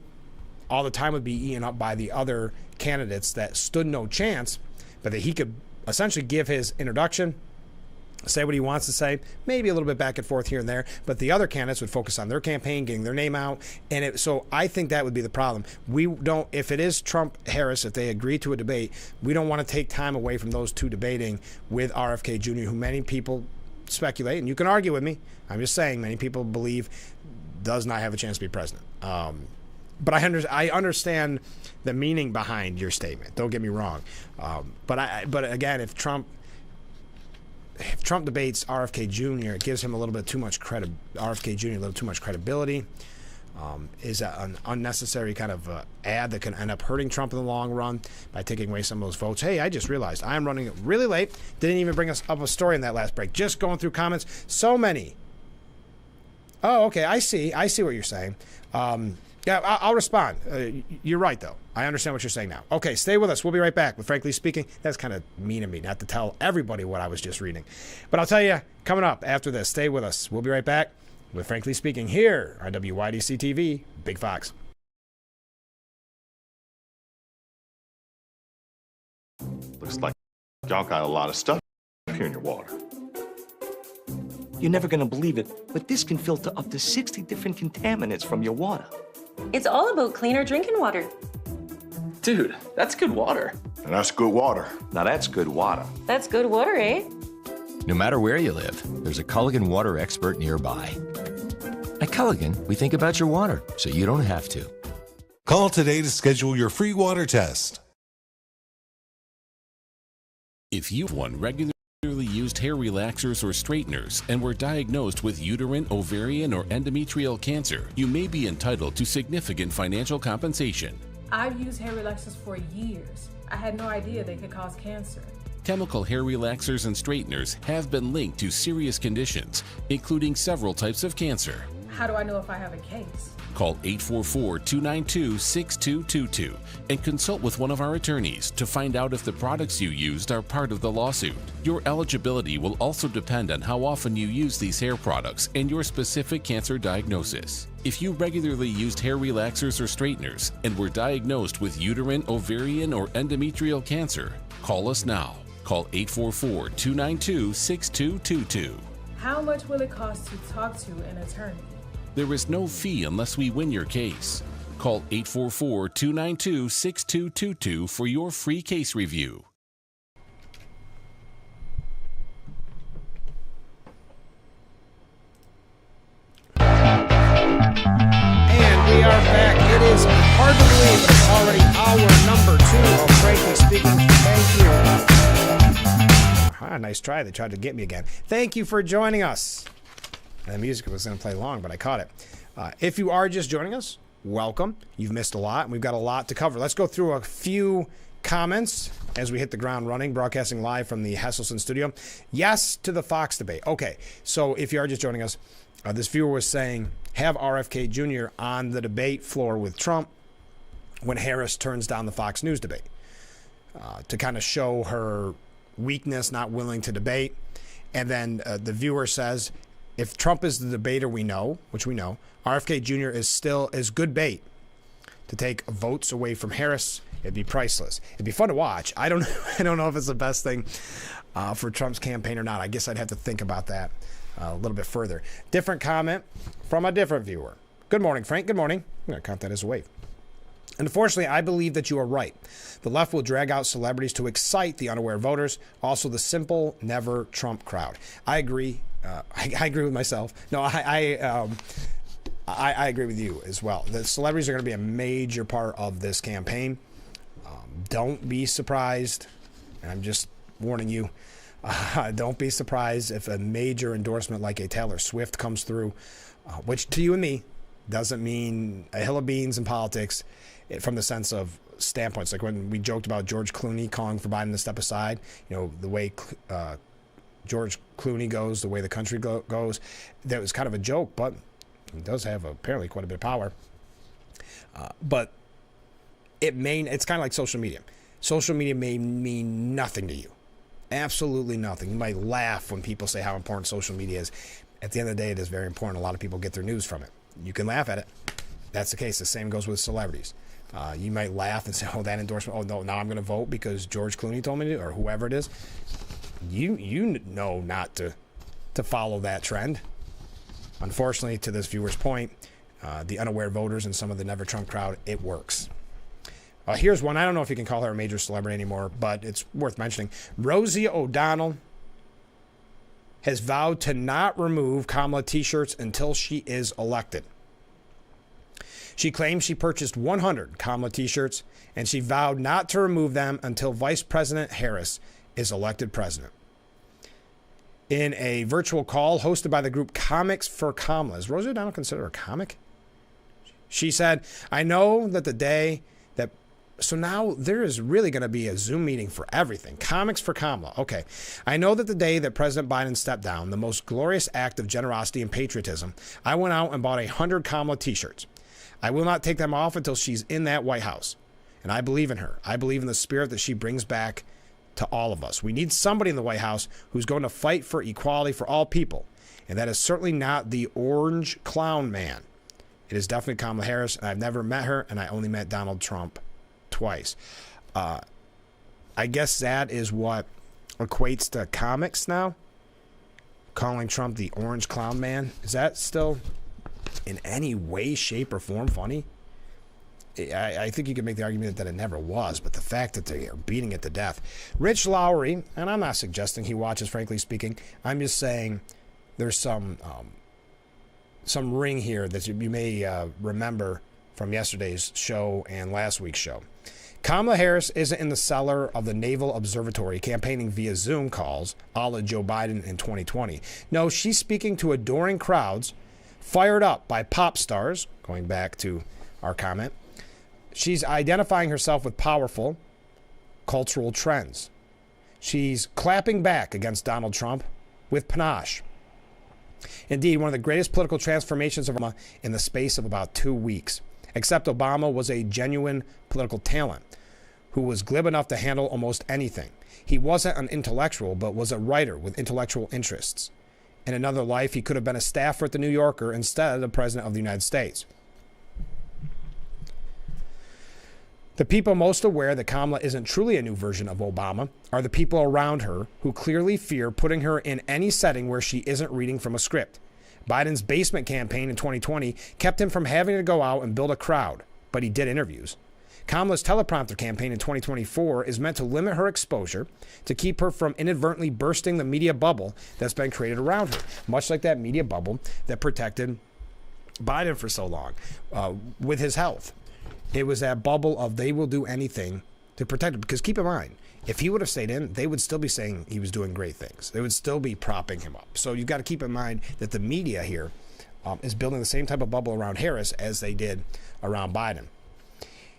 all the time would be eaten up by the other candidates that stood no chance, but that he could essentially give his introduction, say what he wants to say, maybe a little bit back and forth here and there, but the other candidates would focus on their campaign, getting their name out. And so I think that would be the problem. We don't, if it is Trump-Harris, if they agree to a debate, we don't want to take time away from those two debating with RFK Jr., who many people speculate, and you can argue with me, I'm just saying, many people believe does not have a chance to be president. But I understand the meaning behind your statement. Don't get me wrong. But again, if Trump debates RFK Jr., it gives him a little bit too much credit. RFK Jr. a little too much credibility. Is an unnecessary kind of ad that can end up hurting Trump in the long run by taking away some of those votes. Hey, I just realized I'm running really late. Didn't even bring us up a story in that last break. Just going through comments. So many. Oh, okay. I see what you're saying. Yeah, I'll respond. You're right, though. I understand what you're saying now. Okay, stay with us. We'll be right back with Frankly Speaking. That's kind of mean of me not to tell everybody what I was just reading. But I'll tell you, coming up after this, stay with us. We'll be right back with Frankly Speaking here on WYDC TV, Big Fox. Looks like y'all got a lot of stuff here in your water. You're never gonna believe it, but this can filter up to 60 different contaminants from your water. It's all about cleaner drinking water. Dude, that's good water. And that's good water. Now that's good water. That's good water, eh? No matter where you live, there's a Culligan water expert nearby. At Culligan, we think about your water, so you don't have to. Call today to schedule your free water test. If you've regularly used hair relaxers or straighteners and were diagnosed with uterine, ovarian, or endometrial cancer, you may be entitled to significant financial compensation. I've used hair relaxers for years. I had no idea they could cause cancer. Chemical hair relaxers and straighteners have been linked to serious conditions, including several types of cancer. How do I know if I have a case? Call 844-292-6222 and consult with one of our attorneys to find out if the products you used are part of the lawsuit. Your eligibility will also depend on how often you use these hair products and your specific cancer diagnosis. If you regularly used hair relaxers or straighteners and were diagnosed with uterine, ovarian, or endometrial cancer, call us now. Call 844-292-6222. How much will it cost to talk to an attorney? There is no fee unless we win your case. Call 844-292-6222 for your free case review. And we are back. It is hard to believe it's already hour number 2 of Frankly Speaking. Thank you. Nice try. They tried to get me again. Thank you for joining us. The music was going to play long, but I caught it. If you are just joining us, welcome. You've missed a lot, and we've got a lot to cover. Let's go through a few comments as we hit the ground running, broadcasting live from the Hesselson studio. Yes to the Fox debate. Okay, so if you are just joining us, this viewer was saying, have RFK Jr. on the debate floor with Trump when Harris turns down the Fox News debate to kind of show her weakness, not willing to debate. And then the viewer says, if Trump is the debater we know, which we know, RFK Jr. is good bait to take votes away from Harris. It'd be priceless. It'd be fun to watch. I don't know if it's the best thing for Trump's campaign or not. I guess I'd have to think about that a little bit further. Different comment from a different viewer. Good morning, Frank. Good morning. I'm going to count that as a wave. Unfortunately, I believe that you are right. The left will drag out celebrities to excite the unaware voters, also the simple, never Trump crowd. I agree. I agree with myself. No, I agree with you as well. The celebrities are going to be a major part of this campaign. Don't be surprised. I'm just warning you. Don't be surprised if a major endorsement like a Taylor Swift comes through, which to you and me doesn't mean a hill of beans in politics from the sense of standpoints. Like when we joked about George Clooney calling for Biden to step aside, the way George Clooney goes, the way the country goes, that was kind of a joke, but he does have apparently quite a bit of power. But it's kind of like social media. Social media may mean nothing to you. Absolutely nothing. You might laugh when people say how important social media is. At the end of the day, it is very important. A lot of people get their news from it. You can laugh at it. That's the case. The same goes with celebrities. You might laugh and say, oh, that endorsement, oh, no, now I'm going to vote because George Clooney told me to, or whoever it is. You know not to follow that trend. Unfortunately, to this viewer's point, the unaware voters and some of the Never Trump crowd, it works. Here's one. I don't know if you can call her a major celebrity anymore, but it's worth mentioning. Rosie O'Donnell has vowed to not remove Kamala t-shirts until she is elected. She claims she purchased 100 Kamala t-shirts, and she vowed not to remove them until Vice President Harris is elected president. In a virtual call hosted by the group Comics for Kamala, is Rosie O'Donnell considered a comic? She said, I know that the day that... So now there is really going to be a Zoom meeting for everything. Comics for Kamala. Okay. I know that the day that President Biden stepped down, the most glorious act of generosity and patriotism, I went out and bought 100 Kamala t-shirts. I will not take them off until she's in that White House. And I believe in her. I believe in the spirit that she brings back to all of us. We need somebody in the White House who's going to fight for equality for all people. And that is certainly not the orange clown man. It is definitely Kamala Harris. And I've never met her, and I only met Donald Trump twice. I guess that is what equates to comics now. Calling Trump the orange clown man. Is that still in any way, shape, or form funny? I think you could make the argument that it never was, but the fact that they are beating it to death. Rich Lowry, and I'm not suggesting he watches, frankly speaking. I'm just saying there's some ring here that you may remember from yesterday's show and last week's show. Kamala Harris isn't in the cellar of the Naval Observatory campaigning via Zoom calls a la Joe Biden in 2020. No, she's speaking to adoring crowds fired up by pop stars, going back to our comment. She's identifying herself with powerful cultural trends. She's clapping back against Donald Trump with panache. Indeed, one of the greatest political transformations of Obama in the space of about 2 weeks. Except Obama was a genuine political talent who was glib enough to handle almost anything. He wasn't an intellectual, but was a writer with intellectual interests. In another life, he could have been a staffer at the New Yorker instead of the President of the United States. The people most aware that Kamala isn't truly a new version of Obama are the people around her who clearly fear putting her in any setting where she isn't reading from a script. Biden's basement campaign in 2020 kept him from having to go out and build a crowd, but he did interviews. Kamala's teleprompter campaign in 2024 is meant to limit her exposure, to keep her from inadvertently bursting the media bubble that's been created around her, much like that media bubble that protected Biden for so long with his health. It was that bubble of they will do anything to protect him. Because keep in mind, if he would have stayed in, they would still be saying he was doing great things. They would still be propping him up. So you've got to keep in mind that the media here is building the same type of bubble around Harris as they did around Biden.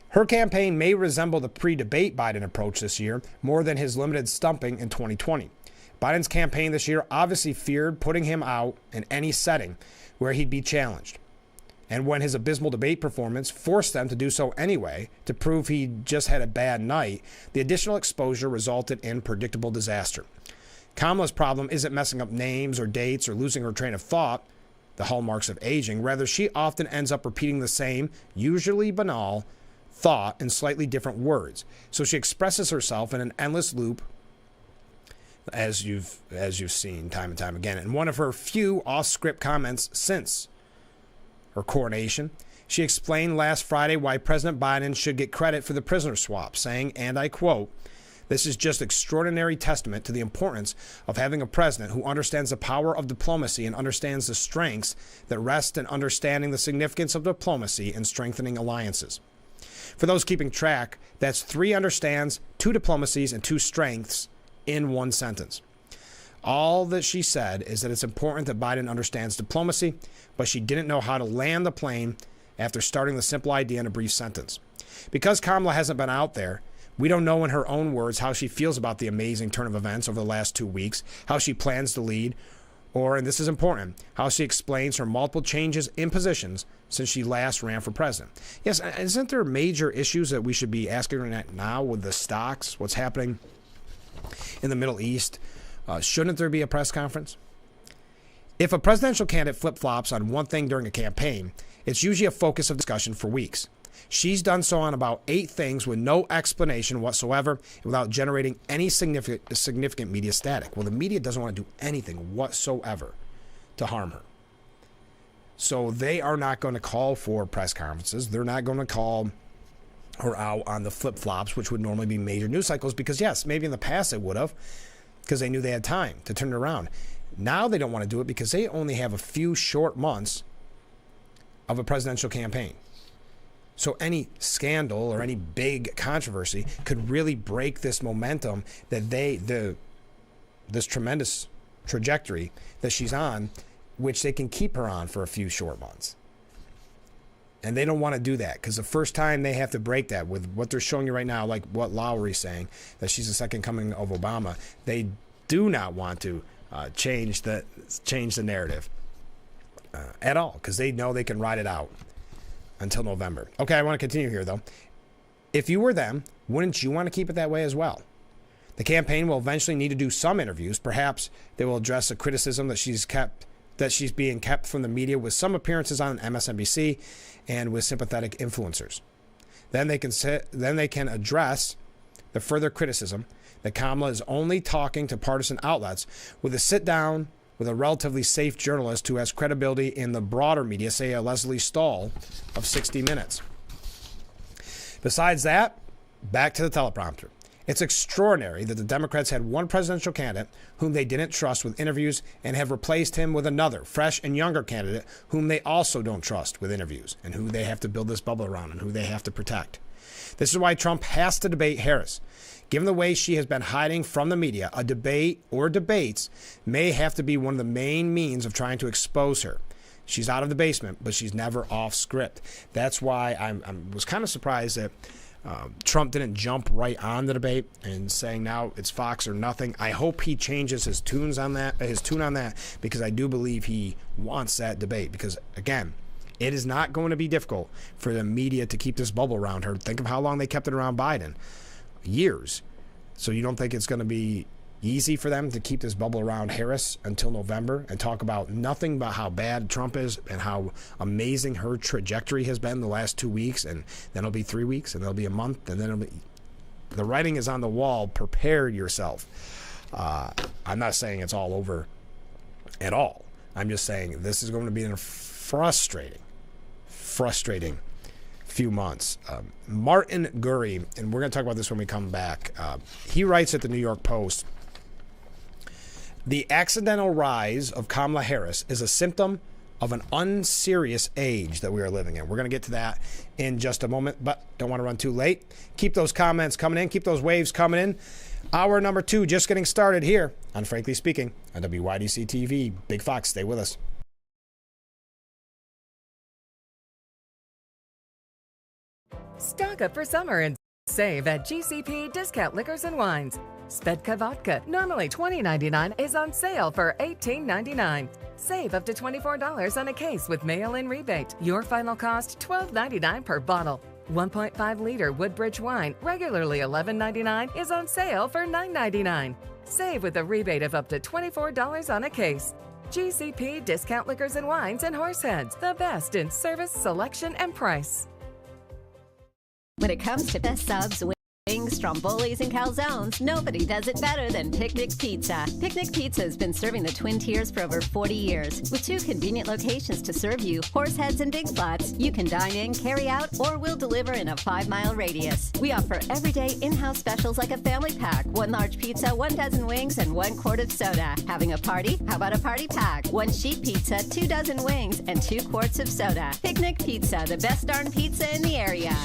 Her campaign may resemble the pre-debate Biden approach this year more than his limited stumping in 2020. Biden's campaign this year obviously feared putting him out in any setting where he'd be challenged. And when his abysmal debate performance forced them to do so anyway to prove he just had a bad night, the additional exposure resulted in predictable disaster. Kamala's problem isn't messing up names or dates or losing her train of thought, the hallmarks of aging. Rather, she often ends up repeating the same, usually banal, thought in slightly different words. So she expresses herself in an endless loop, as you've seen time and time again. And one of her few off-script comments since her coronation, she explained last Friday why President Biden should get credit for the prisoner swap, saying, and I quote, "This is just extraordinary testament to the importance of having a president who understands the power of diplomacy and understands the strengths that rest in understanding the significance of diplomacy and strengthening alliances." For those keeping track, that's 3 understands, 2 diplomacies, and 2 strengths in one sentence. All that she said is that it's important that Biden understands diplomacy, but she didn't know how to land the plane after starting the simple idea in a brief sentence. Because Kamala hasn't been out there, we don't know in her own words how she feels about the amazing turn of events over the last 2 weeks, how she plans to lead, or, and this is important, how she explains her multiple changes in positions since she last ran for president. Yes, isn't there major issues that we should be asking her now with the stocks, what's happening in the Middle East? Shouldn't there be a press conference? If a presidential candidate flip-flops on one thing during a campaign, it's usually a focus of discussion for weeks. She's done so on about 8 things with no explanation whatsoever and without generating any significant media static. Well, the media doesn't want to do anything whatsoever to harm her. So they are not going to call for press conferences. They're not going to call her out on the flip-flops, which would normally be major news cycles, because yes, maybe in the past they would have, because they knew they had time to turn it around. Now they don't want to do it because they only have a few short months of a presidential campaign. So any scandal or any big controversy could really break this momentum that this tremendous trajectory that she's on, which they can keep her on for a few short months. And they don't want to do that because the first time they have to break that with what they're showing you right now, like what Lowry's saying, that she's the second coming of Obama, they do not want to change the narrative at all because they know they can ride it out until November. Okay, I want to continue here, though. If you were them, wouldn't you want to keep it that way as well? The campaign will eventually need to do some interviews. Perhaps they will address the criticism that she's being kept from the media with some appearances on MSNBC and with sympathetic influencers. Then they can address the further criticism that Kamala is only talking to partisan outlets with a sit-down with a relatively safe journalist who has credibility in the broader media, say a Leslie Stahl of 60 Minutes. Besides that, back to the teleprompter. It's extraordinary that the Democrats had one presidential candidate whom they didn't trust with interviews and have replaced him with another, fresh and younger candidate whom they also don't trust with interviews and who they have to build this bubble around and who they have to protect. This is why Trump has to debate Harris. Given the way she has been hiding from the media, a debate or debates may have to be one of the main means of trying to expose her. She's out of the basement, but she's never off script. That's why I was kind of surprised that Trump didn't jump right on the debate and saying now it's Fox or nothing. I hope he changes his tune on that, because I do believe he wants that debate. Because again, it is not going to be difficult for the media to keep this bubble around her. Think of how long they kept it around Biden. Years. So you don't think it's going to be easy for them to keep this bubble around Harris until November and talk about nothing but how bad Trump is and how amazing her trajectory has been the last 2 weeks, and then it'll be 3 weeks, and there'll be a month, and then the writing is on the wall. Prepare yourself. I'm not saying it's all over at all. I'm just saying this is going to be a frustrating few months. Martin Gurry, and we're going to talk about this when we come back. He writes at the New York Post, the accidental rise of Kamala Harris is a symptom of an unserious age that we are living in. We're going to get to that in just a moment, but don't want to run too late. Keep those comments coming in. Keep those waves coming in. Hour number 2 just getting started here on Frankly Speaking on WYDC TV. Big Fox, stay with us. Stock up for summer and save at GCP Discount Liquors and Wines. Svedka Vodka, normally $20.99, is on sale for $18.99. Save up to $24 on a case with mail-in rebate. Your final cost, $12.99 per bottle. 1.5-liter Woodbridge wine, regularly $11.99, is on sale for $9.99. Save with a rebate of up to $24 on a case. GCP Discount Liquors and Wines and Horseheads, the best in service, selection, and price. When it comes to best subs, wings, strombolis, and calzones, nobody does it better than Picnic Pizza. Picnic Pizza has been serving the Twin Tiers for over 40 years. With 2 convenient locations to serve you, Horseheads and Big Flats, you can dine in, carry out, or we'll deliver in a 5-mile radius. We offer everyday in-house specials like a family pack, 1 large pizza, 1 dozen wings, and 1 quart of soda. Having a party? How about a party pack? 1 sheet pizza, 2 dozen wings, and 2 quarts of soda. Picnic Pizza, the best darn pizza in the area.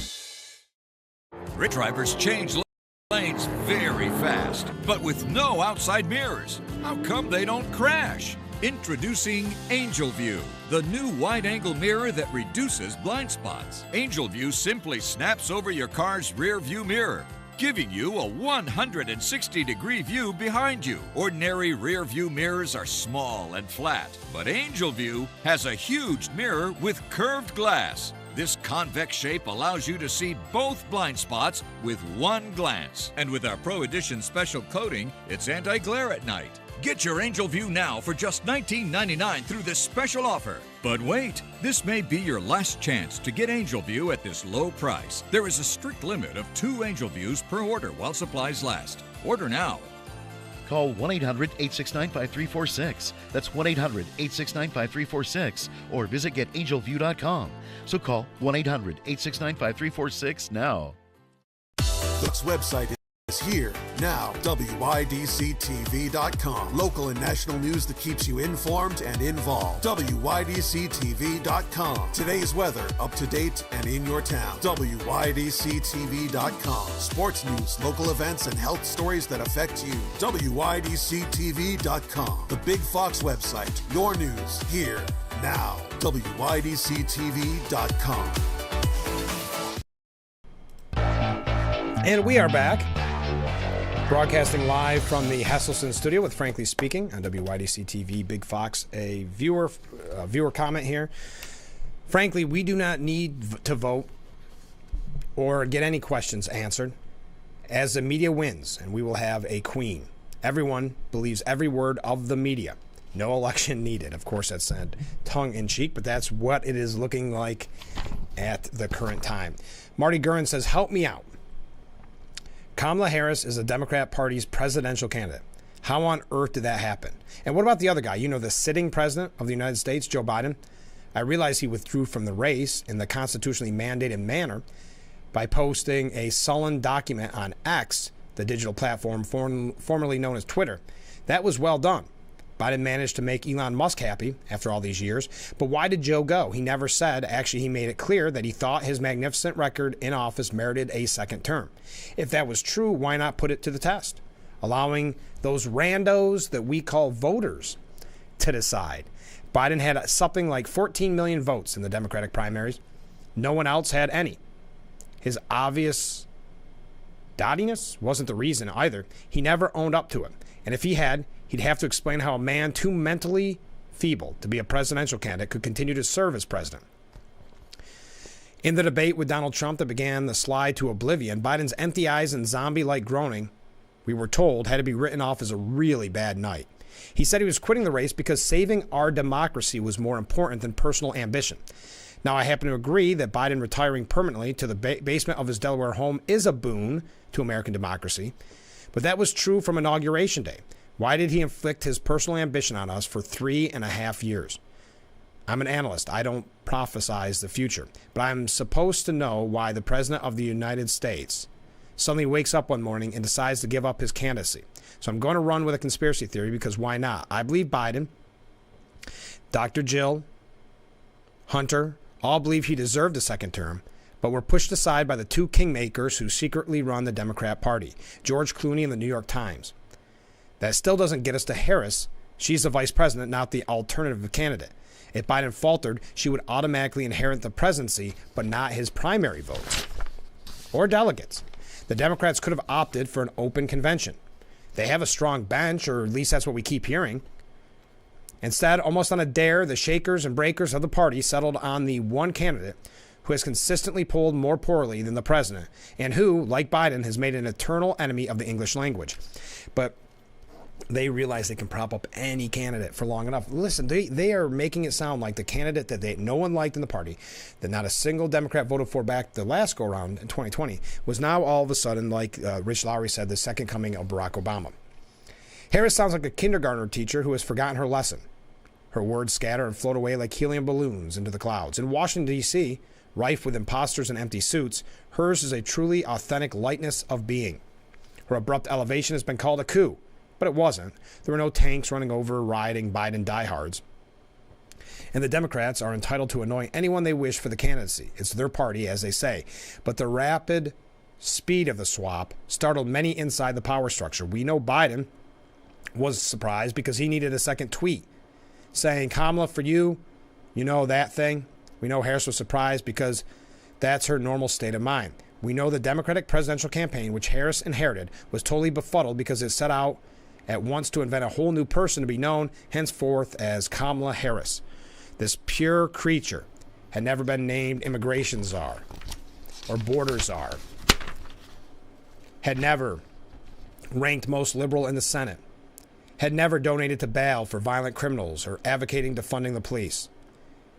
Rich drivers change lanes very fast, but with no outside mirrors. How come they don't crash? Introducing Angel View, the new wide-angle mirror that reduces blind spots. Angel View simply snaps over your car's rear view mirror, giving you a 160-degree view behind you. Ordinary rear view mirrors are small and flat, but Angel View has a huge mirror with curved glass. This convex shape allows you to see both blind spots with one glance. And with our Pro Edition special coating, it's anti-glare at night. Get your Angel View now for just $19.99 through this special offer. But wait, this may be your last chance to get Angel View at this low price. There is a strict limit of 2 Angel Views per order while supplies last. Order now. Call 1-800-869-5346. That's 1-800-869-5346. Or visit getangelview.com. So call 1-800-869-5346 now. This website is here now. WYDCTV.com. Local and national news that keeps you informed and involved. WYDCTV.com. Today's weather, up to date and in your town. WYDCTV.com. Sports news, local events, and health stories that affect you. WYDCTV.com. The Big Fox website. Your news here now. WYDCTV.com. And we are back. Broadcasting live from the Hesselson studio with Frankly Speaking on WYDC TV. Big Fox, a viewer comment here. Frankly, we do not need to vote or get any questions answered, as the media wins, and we will have a queen. Everyone believes every word of the media. No election needed. Of course, that's said tongue-in-cheek, but that's what it is looking like at the current time. Marty Gurin says, help me out. Kamala Harris is the Democrat Party's presidential candidate. How on earth did that happen? And what about the other guy? You know, the sitting president of the United States, Joe Biden? I realize he withdrew from the race in the constitutionally mandated manner by posting a sullen document on X, the digital platform formerly known as Twitter. That was well done. Biden managed to make Elon Musk happy after all these years. But why did Joe go? He never said. Actually, he made it clear that he thought his magnificent record in office merited a second term. If that was true, why not put it to the test? Allowing those randos that we call voters to decide. Biden had something like 14 million votes in the Democratic primaries. No one else had any. His obvious dottiness wasn't the reason either. He never owned up to it. And if he had, he'd have to explain how a man too mentally feeble to be a presidential candidate could continue to serve as president. In the debate with Donald Trump that began the slide to oblivion, Biden's empty eyes and zombie-like groaning, we were told, had to be written off as a really bad night. He said he was quitting the race because saving our democracy was more important than personal ambition. Now, I happen to agree that Biden retiring permanently to the basement of his Delaware home is a boon to American democracy, but that was true from Inauguration Day. Why did he inflict his personal ambition on us for 3.5 years? I'm an analyst. I don't prophesize the future, but I'm supposed to know why the President of the United States suddenly wakes up one morning and decides to give up his candidacy. So I'm going to run with a conspiracy theory because why not? I believe Biden, Dr. Jill, Hunter, all believe he deserved a second term, but were pushed aside by the two kingmakers who secretly run the Democrat Party, George Clooney and the New York Times. That still doesn't get us to Harris. She's the vice president, not the alternative candidate. If Biden faltered, she would automatically inherit the presidency, but not his primary votes or delegates. The Democrats could have opted for an open convention. They have a strong bench, or at least that's what we keep hearing. Instead, almost on a dare, the shakers and breakers of the party settled on the one candidate who has consistently polled more poorly than the president, and who, like Biden, has made an eternal enemy of the English language. But they realize they can prop up any candidate for long enough. Listen, they are making it sound like the candidate that no one liked in the party, that not a single Democrat voted for back the last go-around in 2020, was now all of a sudden, like Rich Lowry said, the second coming of Barack Obama. Harris sounds like a kindergartner teacher who has forgotten her lesson. Her words scatter and float away like helium balloons into the clouds. In Washington, D.C., rife with imposters in empty suits, hers is a truly authentic lightness of being. Her abrupt elevation has been called a coup, but it wasn't. There were no tanks running over rioting Biden diehards. And the Democrats are entitled to anoint anyone they wish for the candidacy. It's their party, as they say. But the rapid speed of the swap startled many inside the power structure. We know Biden was surprised because he needed a second tweet saying, Kamala, for you, you know that thing. We know Harris was surprised because that's her normal state of mind. We know the Democratic presidential campaign, which Harris inherited, was totally befuddled because it set out at once to invent a whole new person to be known henceforth as Kamala Harris. This pure creature had never been named immigration czar or border czar, had never ranked most liberal in the Senate, had never donated to bail for violent criminals or advocating defunding the police.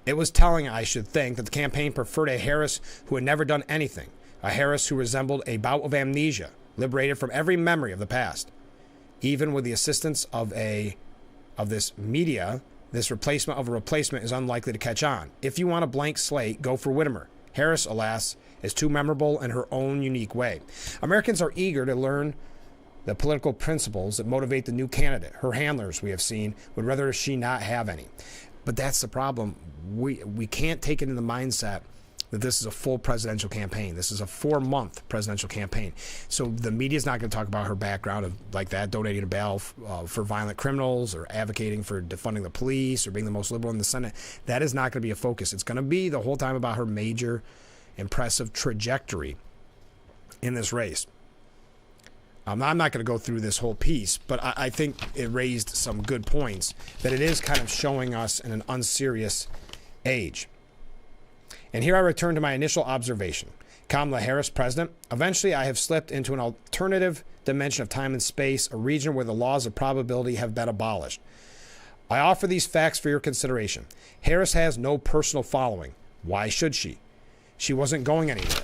It was telling, I should think, that the campaign preferred a Harris who had never done anything, a Harris who resembled a bout of amnesia, liberated from every memory of the past. Even with the assistance of this media, this replacement of a replacement is unlikely to catch on. If you want a blank slate, go for Whitmer. Harris, alas, is too memorable in her own unique way. Americans are eager to learn the political principles that motivate the new candidate. Her handlers, we have seen, would rather she not have any. But that's the problem. We can't take it in the mindset that this is a full presidential campaign. This is a 4-month presidential campaign. So the media's not going to talk about her background of like that, donating to bail for violent criminals or advocating for defunding the police or being the most liberal in the Senate. That is not going to be a focus. It's going to be the whole time about her major, impressive trajectory in this race. I'm not going to go through this whole piece, but I think it raised some good points that it is kind of showing us in an unserious age. And here I return to my initial observation. Kamala Harris, president. Eventually, I have slipped into an alternative dimension of time and space, a region where the laws of probability have been abolished. I offer these facts for your consideration. Harris has no personal following. Why should she? She wasn't going anywhere.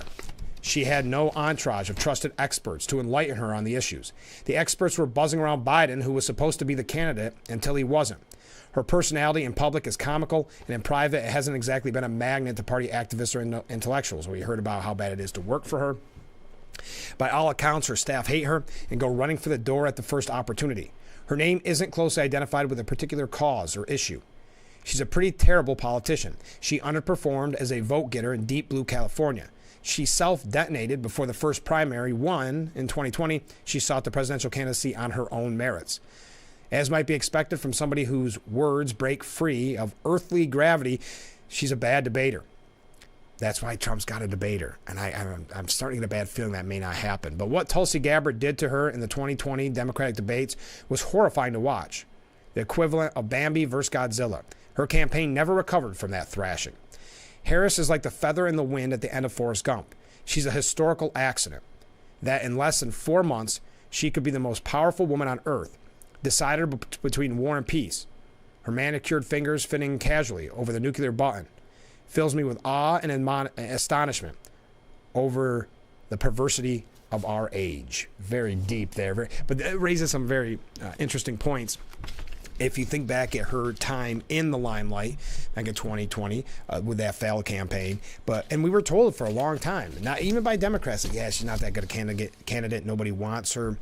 She had no entourage of trusted experts to enlighten her on the issues. The experts were buzzing around Biden, who was supposed to be the candidate, until he wasn't. Her personality in public is comical, and in private, it hasn't exactly been a magnet to party activists or intellectuals. We heard about how bad it is to work for her. By all accounts, her staff hate her and go running for the door at the first opportunity. Her name isn't closely identified with a particular cause or issue. She's a pretty terrible politician. She underperformed as a vote getter in deep blue California. She self-detonated before the first primary won in 2020. She sought the presidential candidacy on her own merits. As might be expected from somebody whose words break free of earthly gravity, she's a bad debater. That's why Trump's got a debater. And I'm starting to get a bad feeling that may not happen. But what Tulsi Gabbard did to her in the 2020 Democratic debates was horrifying to watch. The equivalent of Bambi versus Godzilla. Her campaign never recovered from that thrashing. Harris is like the feather in the wind at the end of Forrest Gump. She's a historical accident. That in less than 4 months, she could be the most powerful woman on earth, decided between war and peace. Her manicured fingers fitting casually over the nuclear button fills me with awe and astonishment over the perversity of our age. Very deep there, but it raises some very interesting points. If you think back at her time in the limelight back in 2020 with that failed campaign, and we were told for a long time, not even by Democrats, that yeah, she's not that good a candidate. Nobody wants her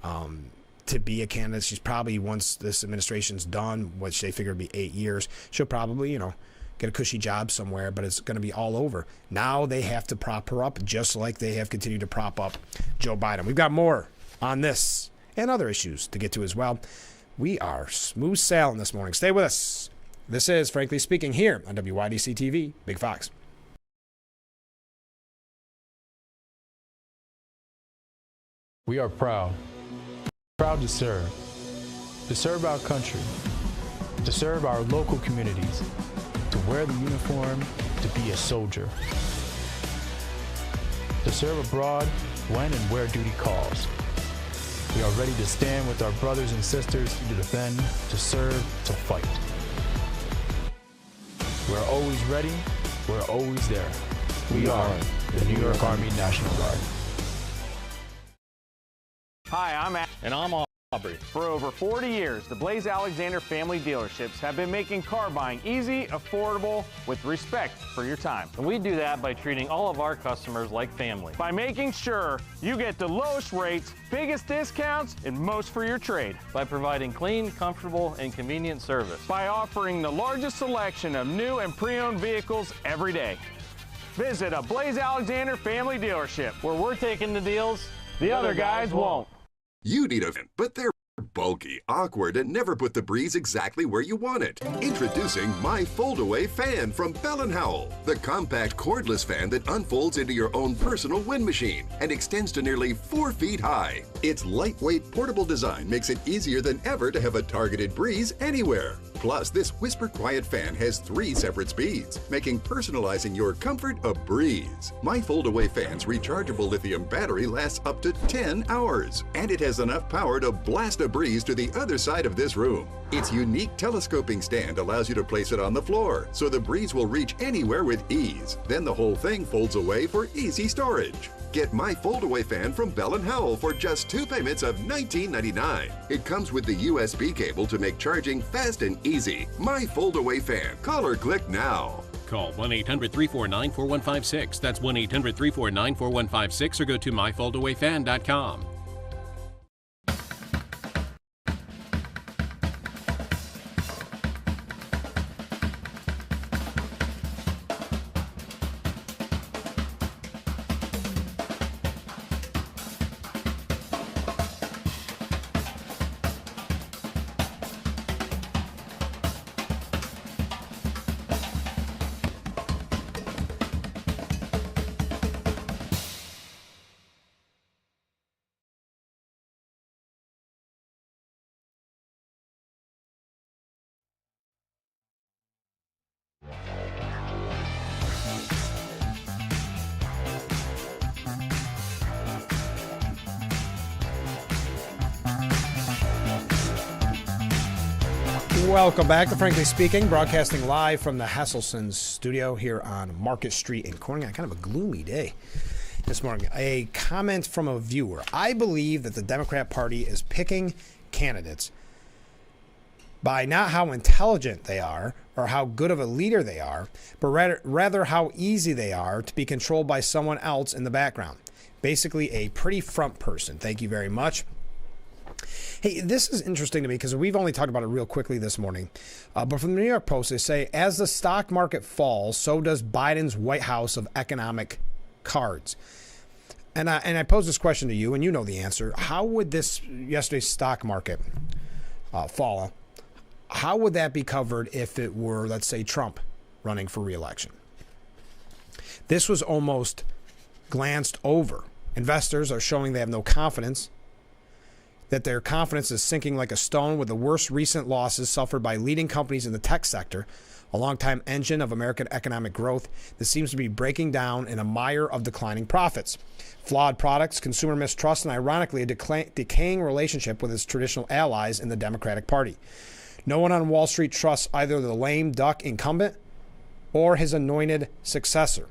to be a candidate. She's probably, once this administration's done, which they figure would be 8 years, she'll probably, get a cushy job somewhere, but it's going to be all over. Now they have to prop her up, just like they have continued to prop up Joe Biden. We've got more on this and other issues to get to as well. We are smooth sailing this morning. Stay with us. This is Frankly Speaking here on WYDC TV, Big Fox. We are proud to serve our country, to serve our local communities, to wear the uniform, to be a soldier, to serve abroad when and where duty calls. We are ready to stand with our brothers and sisters to defend, to serve, to fight. We're always ready. We're always there. We are the New York Army National Guard. Hi, I'm Al. And I'm Aubrey. For over 40 years, the Blaze Alexander family dealerships have been making car buying easy, affordable, with respect for your time. And we do that by treating all of our customers like family. By making sure you get the lowest rates, biggest discounts, and most for your trade. By providing clean, comfortable, and convenient service. By offering the largest selection of new and pre-owned vehicles every day. Visit a Blaze Alexander family dealership, where we're taking the deals the other guys won't. You need a fan, but they're bulky, awkward, and never put the breeze exactly where you want it. Introducing my fold-away fan from Bell & Howell, the compact cordless fan that unfolds into your own personal wind machine and extends to nearly 4 feet high. Its lightweight, portable design makes it easier than ever to have a targeted breeze anywhere. Plus, this whisper-quiet fan has 3 separate speeds, making personalizing your comfort a breeze. My fold-away fan's rechargeable lithium battery lasts up to 10 hours, and it has enough power to blast a breeze to the other side of this room. Its unique telescoping stand allows you to place it on the floor, so the breeze will reach anywhere with ease. Then the whole thing folds away for easy storage. Get my fold-away fan from Bell & Howell for just 2 payments of $19.99. It comes with the USB cable to make charging fast and easy. My fold-away fan. Call or click now. Call 1-800-349-4156. That's 1-800-349-4156 or go to myfoldawayfan.com. Welcome back to Frankly Speaking, broadcasting live from the Hesselson's studio here on Market Street in Corning. Kind of a gloomy day this morning. A comment from a viewer. I believe that the Democrat Party is picking candidates by not how intelligent they are or how good of a leader they are, but rather how easy they are to be controlled by someone else in the background. Basically, a pretty front person. Thank you very much. Hey, this is interesting to me because we've only talked about it real quickly this morning. But from the New York Post, they say, as the stock market falls, so does Biden's White House of economic cards. And I pose this question to you, and you know the answer. How would yesterday's stock market fall? How would that be covered if it were, let's say, Trump running for re-election? This was almost glanced over. Investors are showing they have no confidence, that their confidence is sinking like a stone with the worst recent losses suffered by leading companies in the tech sector, a longtime engine of American economic growth that seems to be breaking down in a mire of declining profits. Flawed products, consumer mistrust, and ironically, a decaying relationship with its traditional allies in the Democratic Party. No one on Wall Street trusts either the lame duck incumbent or his anointed successor.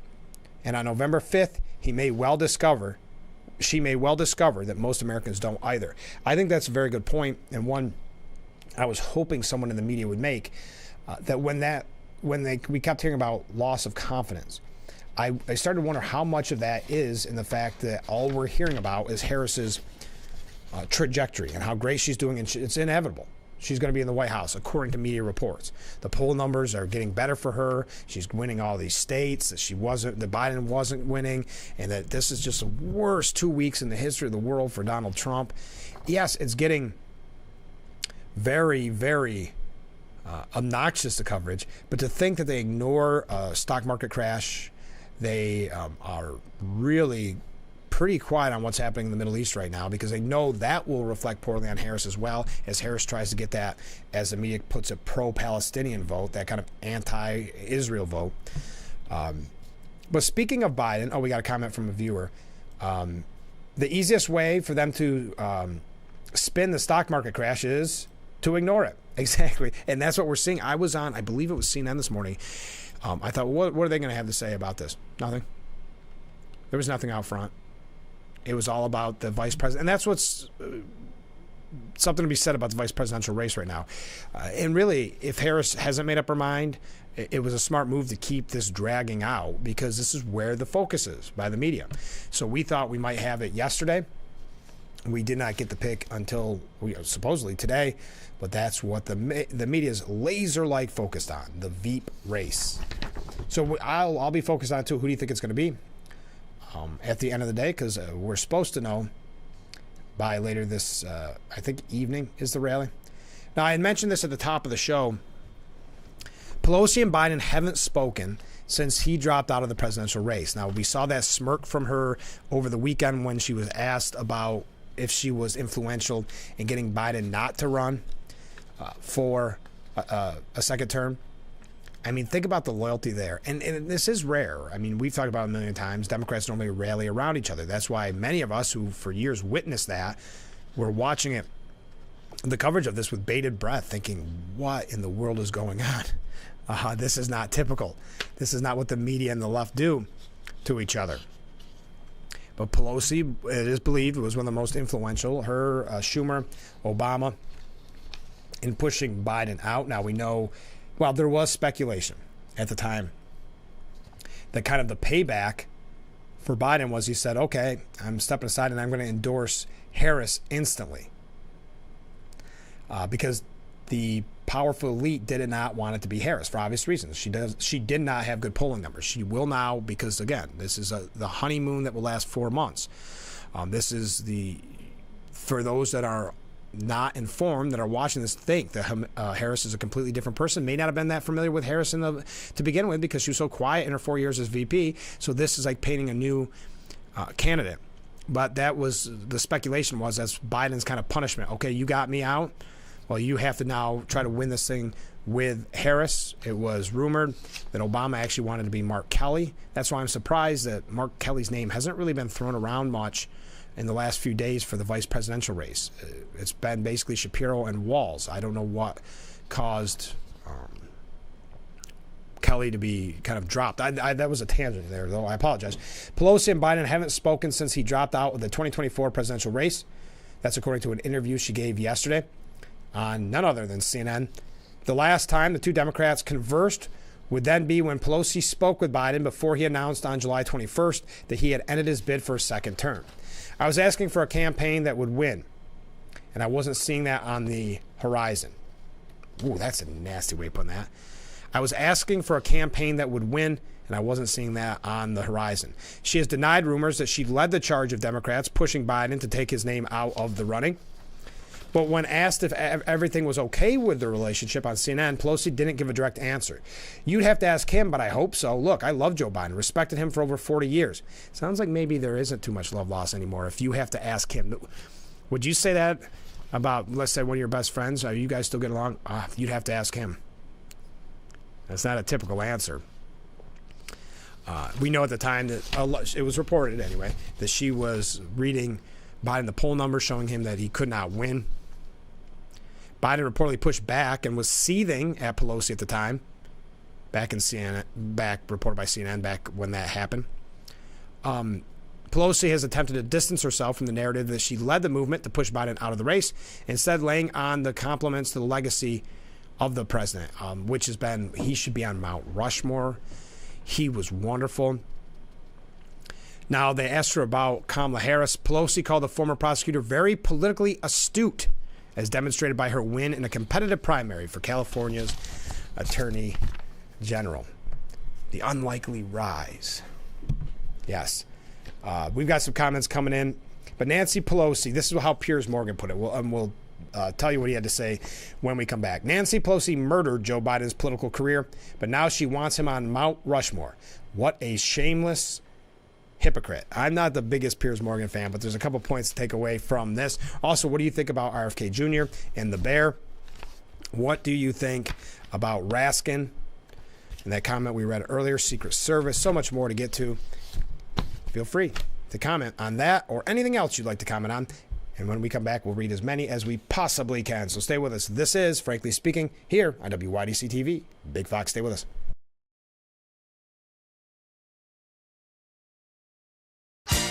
And on November 5th, she may well discover that most Americans don't either. I think that's a very good point, and one I was hoping someone in the media would make, that we kept hearing about loss of confidence, I started to wonder how much of that is in the fact that all we're hearing about is Harris's trajectory and how great she's doing, and it's inevitable. She's going to be in the White House, according to media reports. The poll numbers are getting better for her. She's winning all these states that Biden wasn't winning, and that this is just the worst 2 weeks in the history of the world for Donald Trump. Yes, it's getting very, very obnoxious, the coverage, but to think that they ignore a stock market crash, they are really pretty quiet on what's happening in the Middle East right now, because they know that will reflect poorly on Harris as well, as Harris tries to get that, as the media puts it, pro-Palestinian vote, that kind of anti-Israel vote. But speaking of Biden, we got a comment from a viewer. The easiest way for them to spin the stock market crash is to ignore it. Exactly. And that's what we're seeing. I was on, I believe it was CNN this morning. I thought, what are they going to have to say about this? Nothing. There was nothing out front. It was all about the vice president. And that's what's something to be said about the vice presidential race right now. And really, if Harris hasn't made up her mind, it was a smart move to keep this dragging out, because this is where the focus is by the media. So we thought we might have it yesterday. We did not get the pick until supposedly today, but that's what the media is laser-like focused on, the Veep race. So I'll be focused on it too. Who do you think it's going to be at the end of the day? Because we're supposed to know by later this, I think, evening is the rally. Now, I had mentioned this at the top of the show. Pelosi and Biden haven't spoken since he dropped out of the presidential race. Now, we saw that smirk from her over the weekend when she was asked about if she was influential in getting Biden not to run for a second term. I mean, think about the loyalty there. And this is rare. I mean, we've talked about it a million times. Democrats normally rally around each other. That's why many of us who for years witnessed that were watching it, the coverage of this with bated breath, thinking, what in the world is going on? This is not typical. This is not what the media and the left do to each other. But Pelosi, it is believed, was one of the most influential. Her, Schumer, Obama, in pushing Biden out. Now we know, well, there was speculation at the time that kind of the payback for Biden was he said, okay, I'm stepping aside and I'm going to endorse Harris instantly. Because the powerful elite did not want it to be Harris for obvious reasons. She did not have good polling numbers. She will now, because again, this is the honeymoon that will last 4 months. This is for those that are not informed, that are watching this, think that Harris is a completely different person. May not have been that familiar with Harris to begin with, because she was so quiet in her 4 years as VP. So this is like painting a new candidate. But that was the speculation, was that's Biden's kind of punishment. Okay, you got me out. Well, you have to now try to win this thing with Harris. It was rumored that Obama actually wanted to be Mark Kelly. That's why I'm surprised that Mark Kelly's name hasn't really been thrown around much in the last few days for the vice presidential race. It's been basically Shapiro and Walz. I don't know what caused Kelly to be kind of dropped. That was a tangent there, though. I apologize. Pelosi and Biden haven't spoken since he dropped out of the 2024 presidential race. That's according to an interview she gave yesterday on none other than CNN. The last time the two Democrats conversed would then be when Pelosi spoke with Biden before he announced on July 21st that he had ended his bid for a second term. I was asking for a campaign that would win, and I wasn't seeing that on the horizon. Ooh, that's a nasty way of putting that. I was asking for a campaign that would win, and I wasn't seeing that on the horizon. She has denied rumors that she led the charge of Democrats pushing Biden to take his name out of the running. But when asked if everything was okay with the relationship on CNN, Pelosi didn't give a direct answer. You'd have to ask him, but I hope so. Look, I love Joe Biden, respected him for over 40 years. Sounds like maybe there isn't too much love lost anymore if you have to ask him. Would you say that about, let's say, one of your best friends? Are you guys still getting along? You'd have to ask him. That's not a typical answer. We know at the time that it was reported anyway that she was reading Biden the poll numbers showing him that he could not win. Biden reportedly pushed back and was seething at Pelosi at the time. Reported by CNN back when that happened. Pelosi has attempted to distance herself from the narrative that she led the movement to push Biden out of the race, instead laying on the compliments to the legacy of the president, which has been, he should be on Mount Rushmore. He was wonderful. Now, they asked her about Kamala Harris. Pelosi called the former prosecutor very politically astute, as demonstrated by her win in a competitive primary for California's Attorney General. The unlikely rise. Yes. We've got some comments coming in. But Nancy Pelosi, this is how Piers Morgan put it. We'll tell you what he had to say when we come back. Nancy Pelosi murdered Joe Biden's political career, but now she wants him on Mount Rushmore. What a shameless hypocrite. I'm not the biggest Piers Morgan fan, but there's a couple points to take away from this. Also, what do you think about RFK Jr. and the bear? What do you think about Raskin and that comment we read earlier, Secret Service? So much more to get to. Feel free to comment on that or anything else you'd like to comment on. And when we come back, we'll read as many as we possibly can. So stay with us. This is Frankly Speaking here on WYDC TV. Big Fox, stay with us.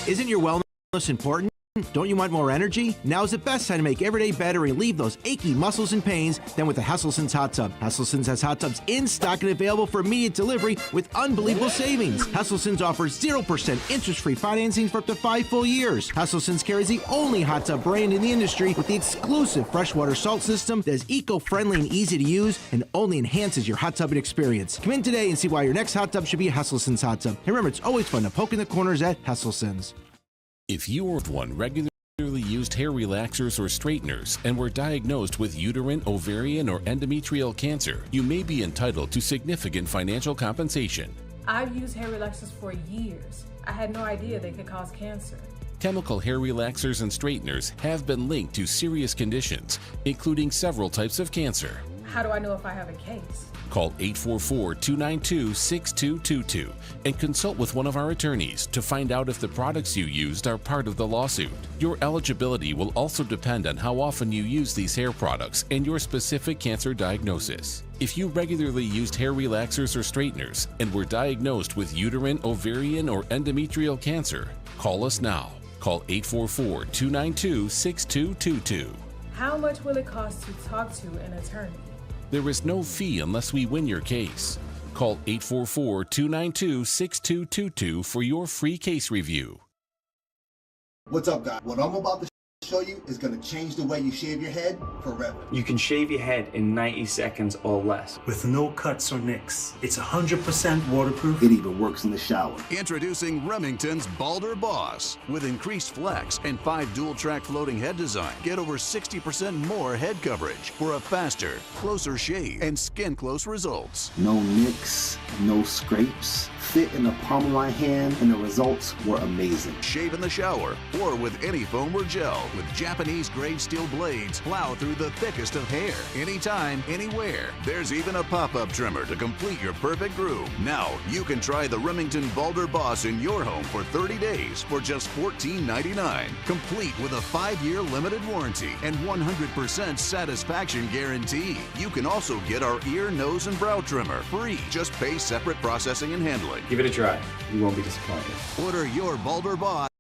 Isn't your wellness important? Don't you want more energy? Now's the best time to make every day better and relieve those achy muscles and pains than with a Hesselson's Hot Tub. Hesselson's has hot tubs in stock and available for immediate delivery with unbelievable savings. Hesselson's offers 0% interest-free financing for up to 5 full years. Hesselson's carries the only hot tub brand in the industry with the exclusive freshwater salt system that is eco-friendly and easy to use and only enhances your hot tubbing experience. Come in today and see why your next hot tub should be a Hesselson's Hot Tub. And remember, it's always fun to poke in the corners at Hesselson's. If you or one regularly used hair relaxers or straighteners and were diagnosed with uterine, ovarian, or endometrial cancer, you may be entitled to significant financial compensation. I've used hair relaxers for years. I had no idea they could cause cancer. Chemical hair relaxers and straighteners have been linked to serious conditions, including several types of cancer. How do I know if I have a case? Call 844-292-6222 and consult with one of our attorneys to find out if the products you used are part of the lawsuit. Your eligibility will also depend on how often you use these hair products and your specific cancer diagnosis. If you regularly used hair relaxers or straighteners and were diagnosed with uterine, ovarian, or endometrial cancer, call us now. Call 844-292-6222. How much will it cost to talk to an attorney? There is no fee unless we win your case. Call 844-292-6222 for your free case review. What's up, guys? What I'm about to show you is going to change the way you shave your head forever. You can shave your head in 90 seconds or less. With no cuts or nicks. It's 100% waterproof. It even works in the shower. Introducing Remington's Balder Boss. With increased flex and 5 dual-track floating head design, get over 60% more head coverage for a faster, closer shave and skin-close results. No nicks, no scrapes. Fit in the palm of my hand, and the results were amazing. Shave in the shower or with any foam or gel. With Japanese-grade steel blades, plow through the thickest of hair. Anytime, anywhere. There's even a pop-up trimmer to complete your perfect groove. Now, you can try the Remington Balder Boss in your home for 30 days for just $14.99. Complete with a 5-year limited warranty and 100% satisfaction guarantee. You can also get our ear, nose, and brow trimmer free. Just pay separate processing and handling. Give it a try. You won't be disappointed. Order your Balder Boss.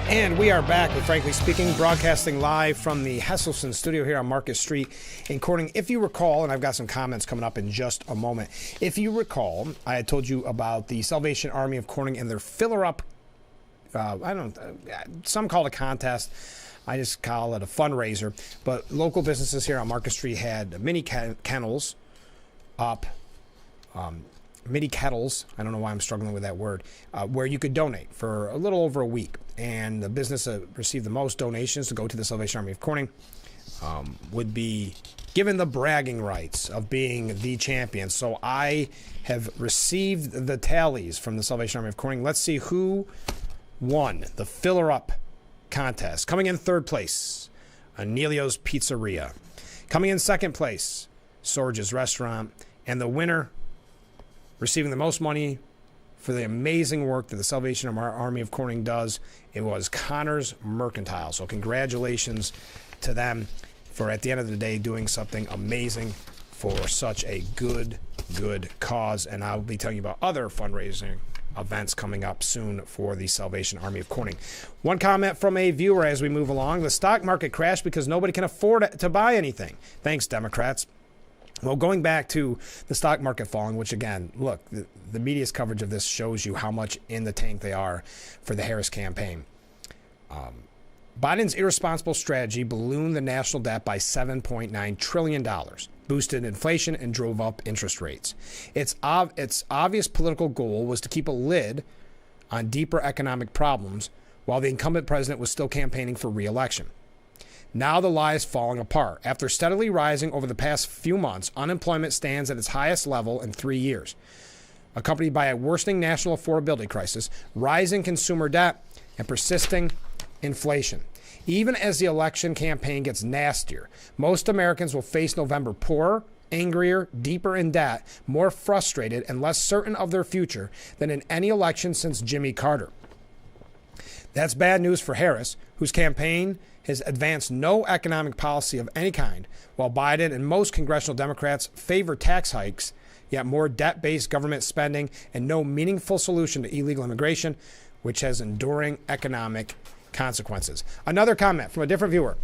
And we are back with Frankly Speaking, broadcasting live from the Hesselson studio here on Market Street in Corning. If you recall, and I've got some comments coming up in just a moment. If you recall, I had told you about the Salvation Army of Corning and their filler up, some call it a contest. I just call it a fundraiser. But local businesses here on Market Street had mini kennels up mini kettles. I don't know why I'm struggling with that word, where you could donate for a little over a week. And the business that received the most donations to go to the Salvation Army of Corning would be given the bragging rights of being the champion. So I have received the tallies from the Salvation Army of Corning. Let's see who won the Filler Up contest. Coming in third place, Anelio's Pizzeria. Coming in second place, Sorge's Restaurant. And the winner, receiving the most money for the amazing work that the Salvation Army of Corning does, it was Connor's Mercantile. So congratulations to them for, at the end of the day, doing something amazing for such a good cause. And I'll be telling you about other fundraising events coming up soon for the Salvation Army of Corning. One comment from a viewer as we move along. The stock market crashed because nobody can afford to buy anything. Thanks, Democrats. Well, going back to the stock market falling, which again, look, the media's coverage of this shows you how much in the tank they are for the Harris campaign. Biden's irresponsible strategy ballooned the national debt by $7.9 trillion, boosted inflation, and drove up interest rates. Its obvious political goal was to keep a lid on deeper economic problems while the incumbent president was still campaigning for re-election. Now the lie is falling apart. After steadily rising over the past few months, unemployment stands at its highest level in 3 years, accompanied by a worsening national affordability crisis, rising consumer debt, and persisting inflation. Even as the election campaign gets nastier, most Americans will face November poorer, angrier, deeper in debt, more frustrated, and less certain of their future than in any election since Jimmy Carter. That's bad news for Harris, whose campaign has advanced no economic policy of any kind, while Biden and most congressional Democrats favor tax hikes, yet more debt-based government spending and no meaningful solution to illegal immigration, which has enduring economic consequences. Another comment from a different viewer.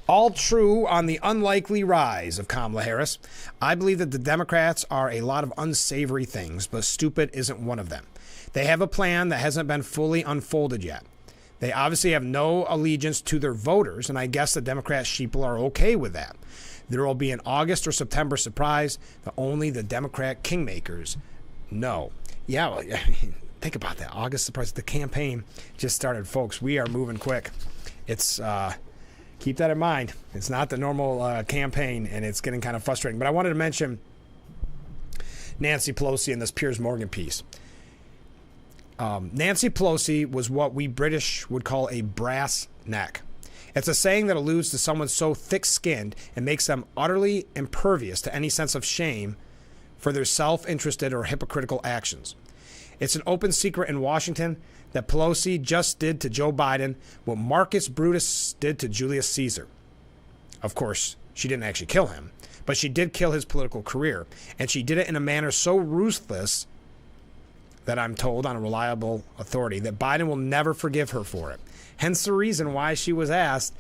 All true on the unlikely rise of Kamala Harris. I believe that the Democrats are a lot of unsavory things, but stupid isn't one of them. They have a plan that hasn't been fully unfolded yet. They obviously have no allegiance to their voters, and I guess the Democrat sheeple are okay with that. There will be an August or September surprise that only the Democrat kingmakers know. Yeah, well, think about that. August surprise. The campaign just started, folks. We are moving quick. It's keep that in mind. It's not the normal campaign, and it's getting kind of frustrating. But I wanted to mention Nancy Pelosi in this Piers Morgan piece. Nancy Pelosi was what we British would call a brass neck. It's a saying that alludes to someone so thick-skinned and makes them utterly impervious to any sense of shame for their self-interested or hypocritical actions. It's an open secret in Washington that Pelosi just did to Joe Biden what Marcus Brutus did to Julius Caesar. Of course, she didn't actually kill him, but she did kill his political career, and she did it in a manner so ruthless that I'm told on a reliable authority that Biden will never forgive her for it. Hence the reason why she was asked,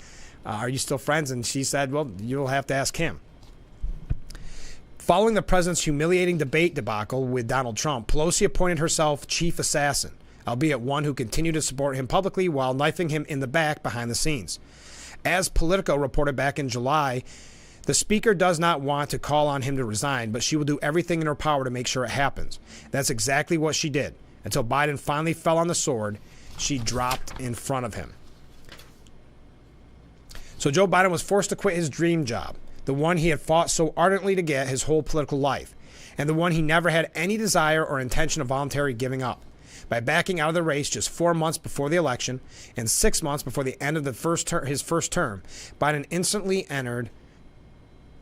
are you still friends? And she said, well, you'll have to ask him. Following the president's humiliating debate debacle with Donald Trump, Pelosi appointed herself chief assassin, albeit one who continued to support him publicly while knifing him in the back behind the scenes. As Politico reported back in July, the speaker does not want to call on him to resign, but she will do everything in her power to make sure it happens. That's exactly what she did. Until Biden finally fell on the sword, she dropped in front of him. So Joe Biden was forced to quit his dream job, the one he had fought so ardently to get his whole political life, and the one he never had any desire or intention of voluntarily giving up. By backing out of the race just 4 months before the election and 6 months before the end of his first term, Biden instantly entered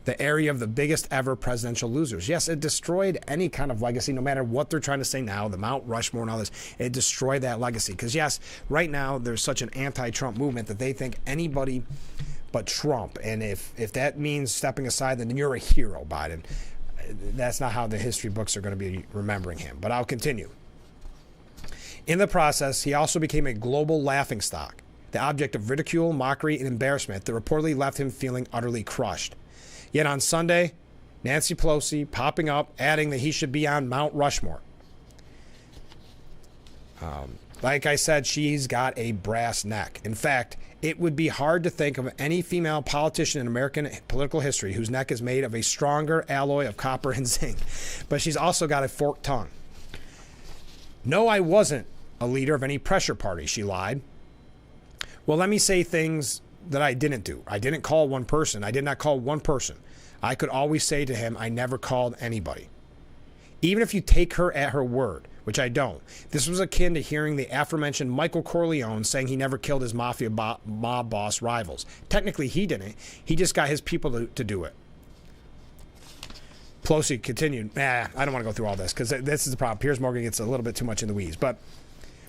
the area of the biggest ever presidential losers. Yes, it destroyed any kind of legacy, no matter what they're trying to say now, the Mount Rushmore and all this. It destroyed that legacy. Because, yes, right now there's such an anti-Trump movement that they think anybody but Trump. And if that means stepping aside, then you're a hero, Biden. That's not how the history books are going to be remembering him. But I'll continue. In the process, he also became a global laughingstock, the object of ridicule, mockery, and embarrassment that reportedly left him feeling utterly crushed. Yet on Sunday, Nancy Pelosi popping up, adding that he should be on Mount Rushmore. Like I said, she's got a brass neck. In fact, it would be hard to think of any female politician in American political history whose neck is made of a stronger alloy of copper and zinc. But she's also got a forked tongue. No, I wasn't a leader of any pressure party, she lied. Well, let me say things that I didn't do. I didn't call one person. I did not call one person. I could always say to him, I never called anybody. Even if you take her at her word, which I don't. This was akin to hearing the aforementioned Michael Corleone saying he never killed his mafia mob boss rivals. Technically, he didn't. He just got his people to do it. Pelosi continued, I don't want to go through all this because this is the problem. Piers Morgan gets a little bit too much in the weeds. But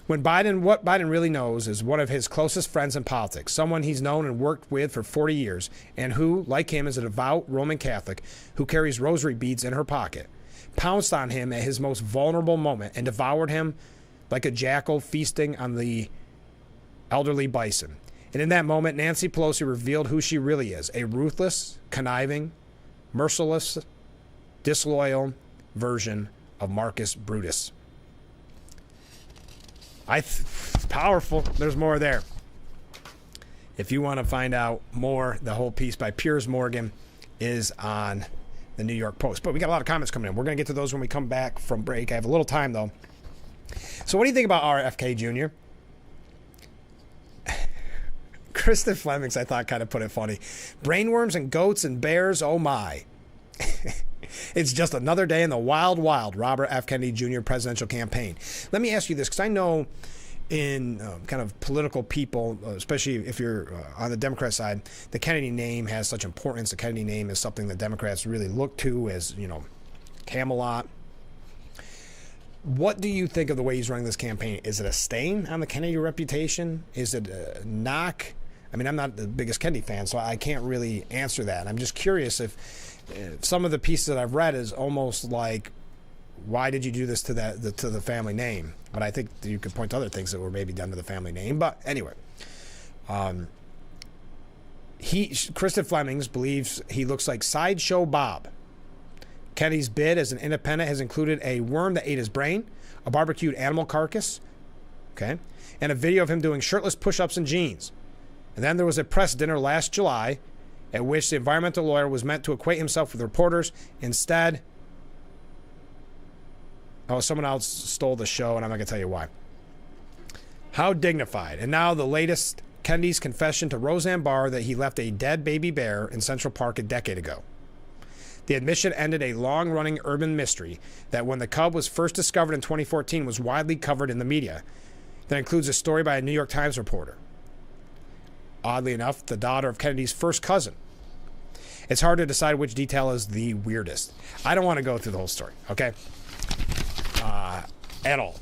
what Biden really knows is one of his closest friends in politics, someone he's known and worked with for 40 years, and who, like him, is a devout Roman Catholic who carries rosary beads in her pocket, pounced on him at his most vulnerable moment and devoured him like a jackal feasting on the elderly bison. And in that moment, Nancy Pelosi revealed who she really is, a ruthless, conniving, merciless, disloyal version of Marcus Brutus. Powerful. There's more there. If you want to find out more, the whole piece by Piers Morgan is on the New York Post. But we got a lot of comments coming in. We're going to get to those when we come back from break. I have a little time, though. So what do you think about RFK Jr.? Kristen Flemings, I thought, kind of put it funny. Brainworms and goats and bears, oh my. It's just another day in the wild, wild Robert F. Kennedy Jr. presidential campaign. Let me ask you this, because I know in kind of political people, especially if you're on the Democrat side, the Kennedy name has such importance. The Kennedy name is something that Democrats really look to as, Camelot. What do you think of the way he's running this campaign? Is it a stain on the Kennedy reputation? Is it a knock? I mean, I'm not the biggest Kennedy fan, so I can't really answer that. I'm just curious if some of the pieces that I've read is almost like, why did you do this to the family name? But I think you could point to other things that were maybe done to the family name. But anyway, Kristen Flemings believes he looks like Sideshow Bob. Kennedy's bid as an independent has included a worm that ate his brain, a barbecued animal carcass, and a video of him doing shirtless push-ups in jeans. And then there was a press dinner last July at which the environmental lawyer was meant to equate himself with reporters. Instead, someone else stole the show, and I'm not going to tell you why. How dignified. And now the latest, Kennedy's confession to Roseanne Barr that he left a dead baby bear in Central Park a decade ago. The admission ended a long-running urban mystery that when the cub was first discovered in 2014 was widely covered in the media. That includes a story by a New York Times reporter. Oddly enough, the daughter of Kennedy's first cousin. It's hard to decide which detail is the weirdest. I don't want to go through the whole story, okay? At all.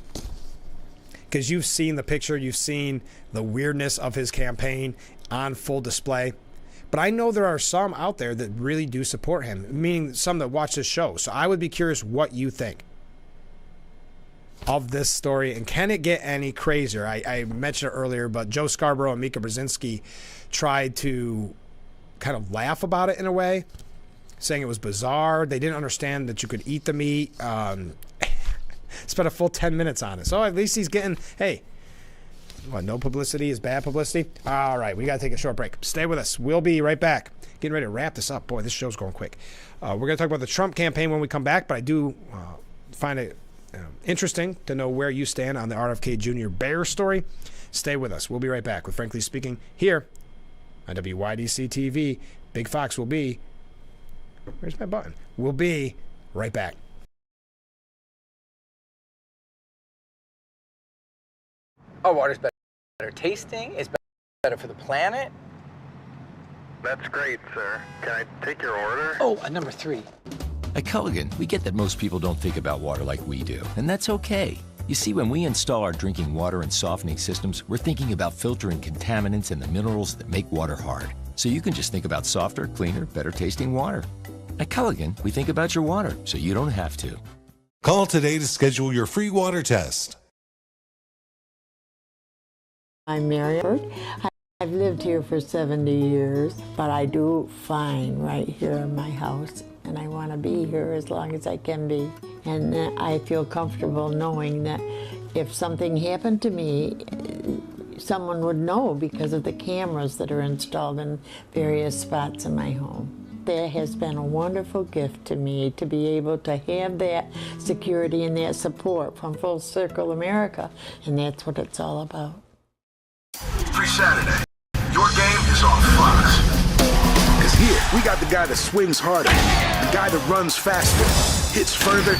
Because you've seen the picture, you've seen the weirdness of his campaign on full display. But I know there are some out there that really do support him, meaning some that watch this show. So I would be curious what you think of this story, and can it get any crazier? I mentioned it earlier, but Joe Scarborough and Mika Brzezinski tried to kind of laugh about it in a way, saying it was bizarre. They didn't understand that you could eat the meat. Spent a full 10 minutes on it. So at least he's getting, no publicity is bad publicity? All right, we got to take a short break. Stay with us. We'll be right back. Getting ready to wrap this up. Boy, this show's going quick. We're going to talk about the Trump campaign when we come back, but I do find it interesting to know where you stand on the RFK Jr. Bear story. Stay with us. We'll be right back with Frankly Speaking here on WYDC TV. Big Fox will be... Where's my button? We'll be right back. Our water's better tasting. It's better for the planet. That's great, sir. Can I take your order? Oh, number 3. At Culligan, we get that most people don't think about water like we do, and that's okay. You see, when we install our drinking water and softening systems, we're thinking about filtering contaminants and the minerals that make water hard. So you can just think about softer, cleaner, better tasting water. At Culligan, we think about your water, so you don't have to. Call today to schedule your free water test. I'm Mary. I've lived here for 70 years, but I do fine right here in my house, and I want to be here as long as I can be. And I feel comfortable knowing that if something happened to me, someone would know because of the cameras that are installed in various spots in my home. That has been a wonderful gift to me, to be able to have that security and that support from Full Circle America, and that's what it's all about. Free Saturday. Your game is on Fox. Because here, we got the guy that swings harder, the guy that runs faster, hits further,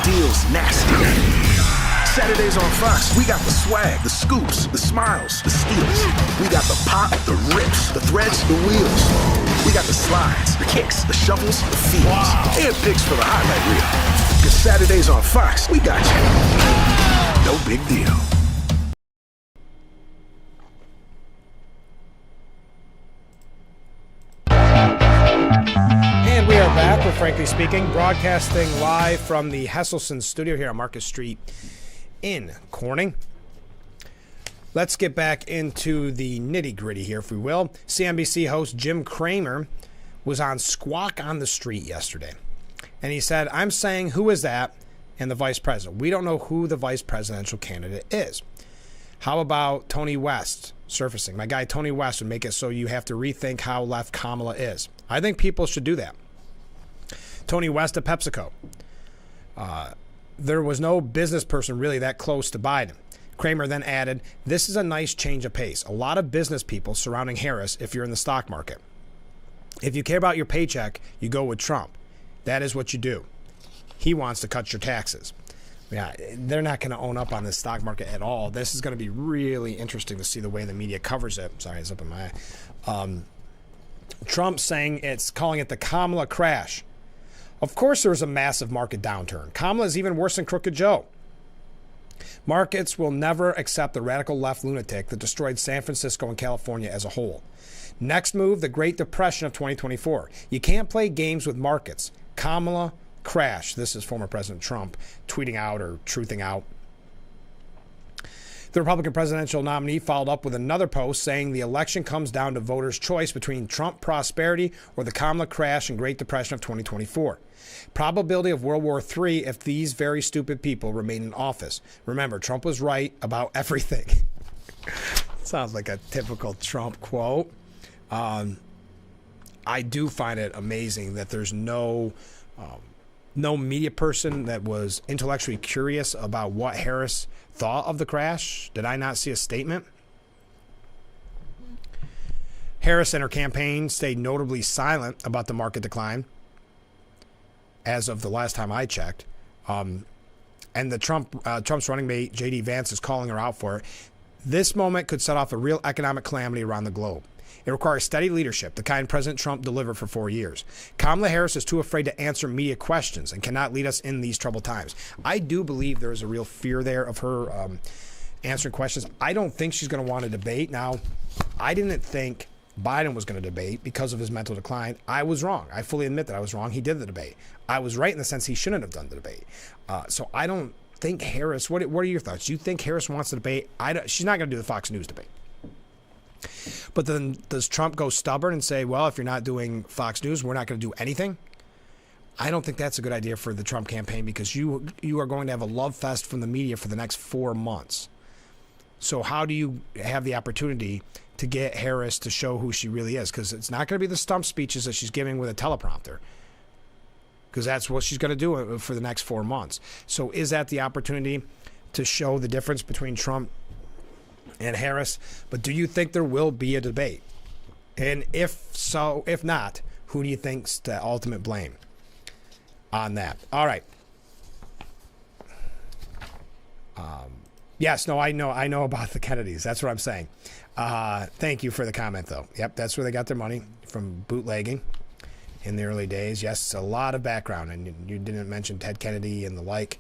deals nasty. Saturdays on Fox, we got the swag, the scoops, the smiles, the steals. We got the pop, the rips, the threads, the wheels. We got the slides, the kicks, the shovels, the feels, and picks for the highlight reel. Because Saturdays on Fox, we got you. No big deal. And we are back with Frankly Speaking, broadcasting live from the Hesselson studio here on Marcus Street in Corning. Let's get back into the nitty-gritty here, if we will. CNBC host Jim Cramer was on Squawk on the Street yesterday, and he said, I'm saying, who is that? And the vice president. We don't know who the vice presidential candidate is. How about Tony West surfacing? My guy Tony West would make it so you have to rethink how left Kamala is. I think people should do that. Tony West at PepsiCo. There was no business person really that close to Biden. Kramer then added, this is a nice change of pace. A lot of business people surrounding Harris if you're in the stock market. If you care about your paycheck, you go with Trump. That is what you do. He wants to cut your taxes. Yeah, they're not going to own up on the stock market at all. This is going to be really interesting to see the way the media covers it. Sorry, it's up in my eye. Trump calling it the Kamala crash. Of course there was a massive market downturn. Kamala is even worse than Crooked Joe. Markets will never accept the radical left lunatic that destroyed San Francisco and California as a whole. Next move, the Great Depression of 2024. You can't play games with markets. Kamala crash. This is former President Trump tweeting out or truthing out. The Republican presidential nominee followed up with another post saying the election comes down to voters' choice between Trump prosperity or the Kamala crash and Great Depression of 2024. Probability of World War III if these very stupid people remain in office. Remember, Trump was right about everything. Sounds like a typical Trump quote. I do find it amazing that there's no media person that was intellectually curious about what Harris thought of the crash. Did I not see a statement? Harris and her campaign stayed notably silent about the market decline as of the last time I checked. And the Trump's running mate, J.D. Vance, is calling her out for it. This moment could set off a real economic calamity around the globe. It requires steady leadership, the kind President Trump delivered for 4 years. Kamala Harris is too afraid to answer media questions and cannot lead us in these troubled times. I do believe there is a real fear there of her answering questions. I don't think she's going to want to debate. Now, I didn't think Biden was going to debate because of his mental decline. I was wrong. I fully admit that I was wrong. He did the debate. I was right in the sense he shouldn't have done the debate. So I don't think Harris, what are your thoughts? Do you think Harris wants to debate? She's not going to do the Fox News debate. But then does Trump go stubborn and say, well, if you're not doing Fox News, we're not going to do anything? I don't think that's a good idea for the Trump campaign because you are going to have a love fest from the media for the next 4 months. So how do you have the opportunity to get Harris to show who she really is? Because it's not going to be the stump speeches that she's giving with a teleprompter. Because that's what she's going to do for the next 4 months. So is that the opportunity to show the difference between Trump and Harris? But do you think there will be a debate? And if so, if not, who do you think's the ultimate blame on that? All right. Yes, no, I know about the Kennedys. That's what I'm saying. Thank you for the comment, though. Yep, that's where they got their money, from bootlegging in the early days. Yes, a lot of background, and you didn't mention Ted Kennedy and the like.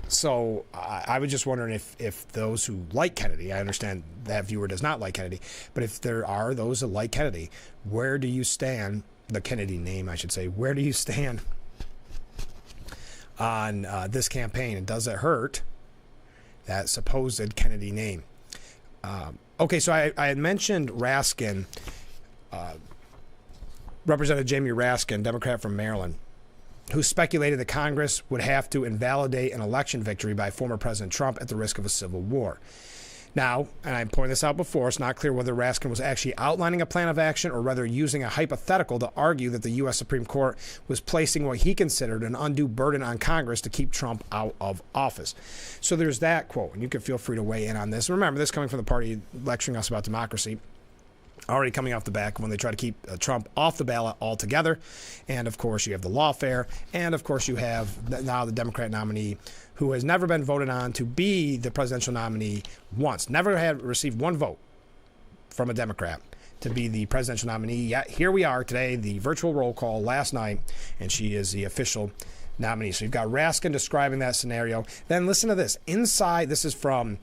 So I was just wondering if those who like Kennedy, I understand that viewer does not like Kennedy, but if there are those that like Kennedy, where do you stand, the Kennedy name, I should say, where do you stand on this campaign? And does it hurt that supposed Kennedy name? Okay, so I had mentioned Raskin, Representative Jamie Raskin, Democrat from Maryland. who speculated that Congress would have to invalidate an election victory by former President Trump at the risk of a civil war. Now, and I pointed this out before, it's not clear whether Raskin was actually outlining a plan of action or whether using a hypothetical to argue that the U.S. Supreme Court was placing what he considered an undue burden on Congress to keep Trump out of office. So there's that quote, and you can feel free to weigh in on this. Remember, this coming from the party lecturing us about democracy. Already coming off the back when they try to keep Trump off the ballot altogether. And, of course, you have the lawfare. And, of course, you have now the Democrat nominee who has never been voted on to be the presidential nominee once. Never had received one vote from a Democrat to be the presidential nominee. Yet here we are today, the virtual roll call last night, and she is the official nominee. So you've got Raskin describing that scenario. Then listen to this. Inside, this is from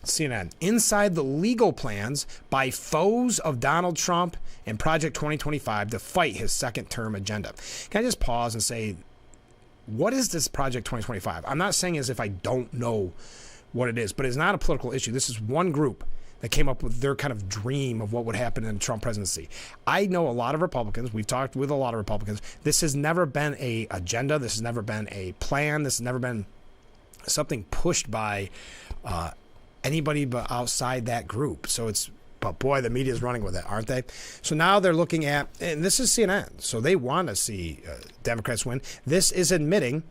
CNN. Inside the legal plans by foes of Donald Trump and Project 2025 to fight his second term agenda. Can I just pause and say, what is this Project 2025? I'm not saying as if I don't know what it is, but it's not a political issue. This is one group that came up with their kind of dream of what would happen in the Trump presidency. I know a lot of Republicans. We've talked with a lot of Republicans. This has never been an agenda. This has never been a plan. This has never been something pushed by anybody but outside that group. So but boy, the media is running with it, aren't they? So now they're looking at, and this is CNN, so they want to see Democrats win. This is admitting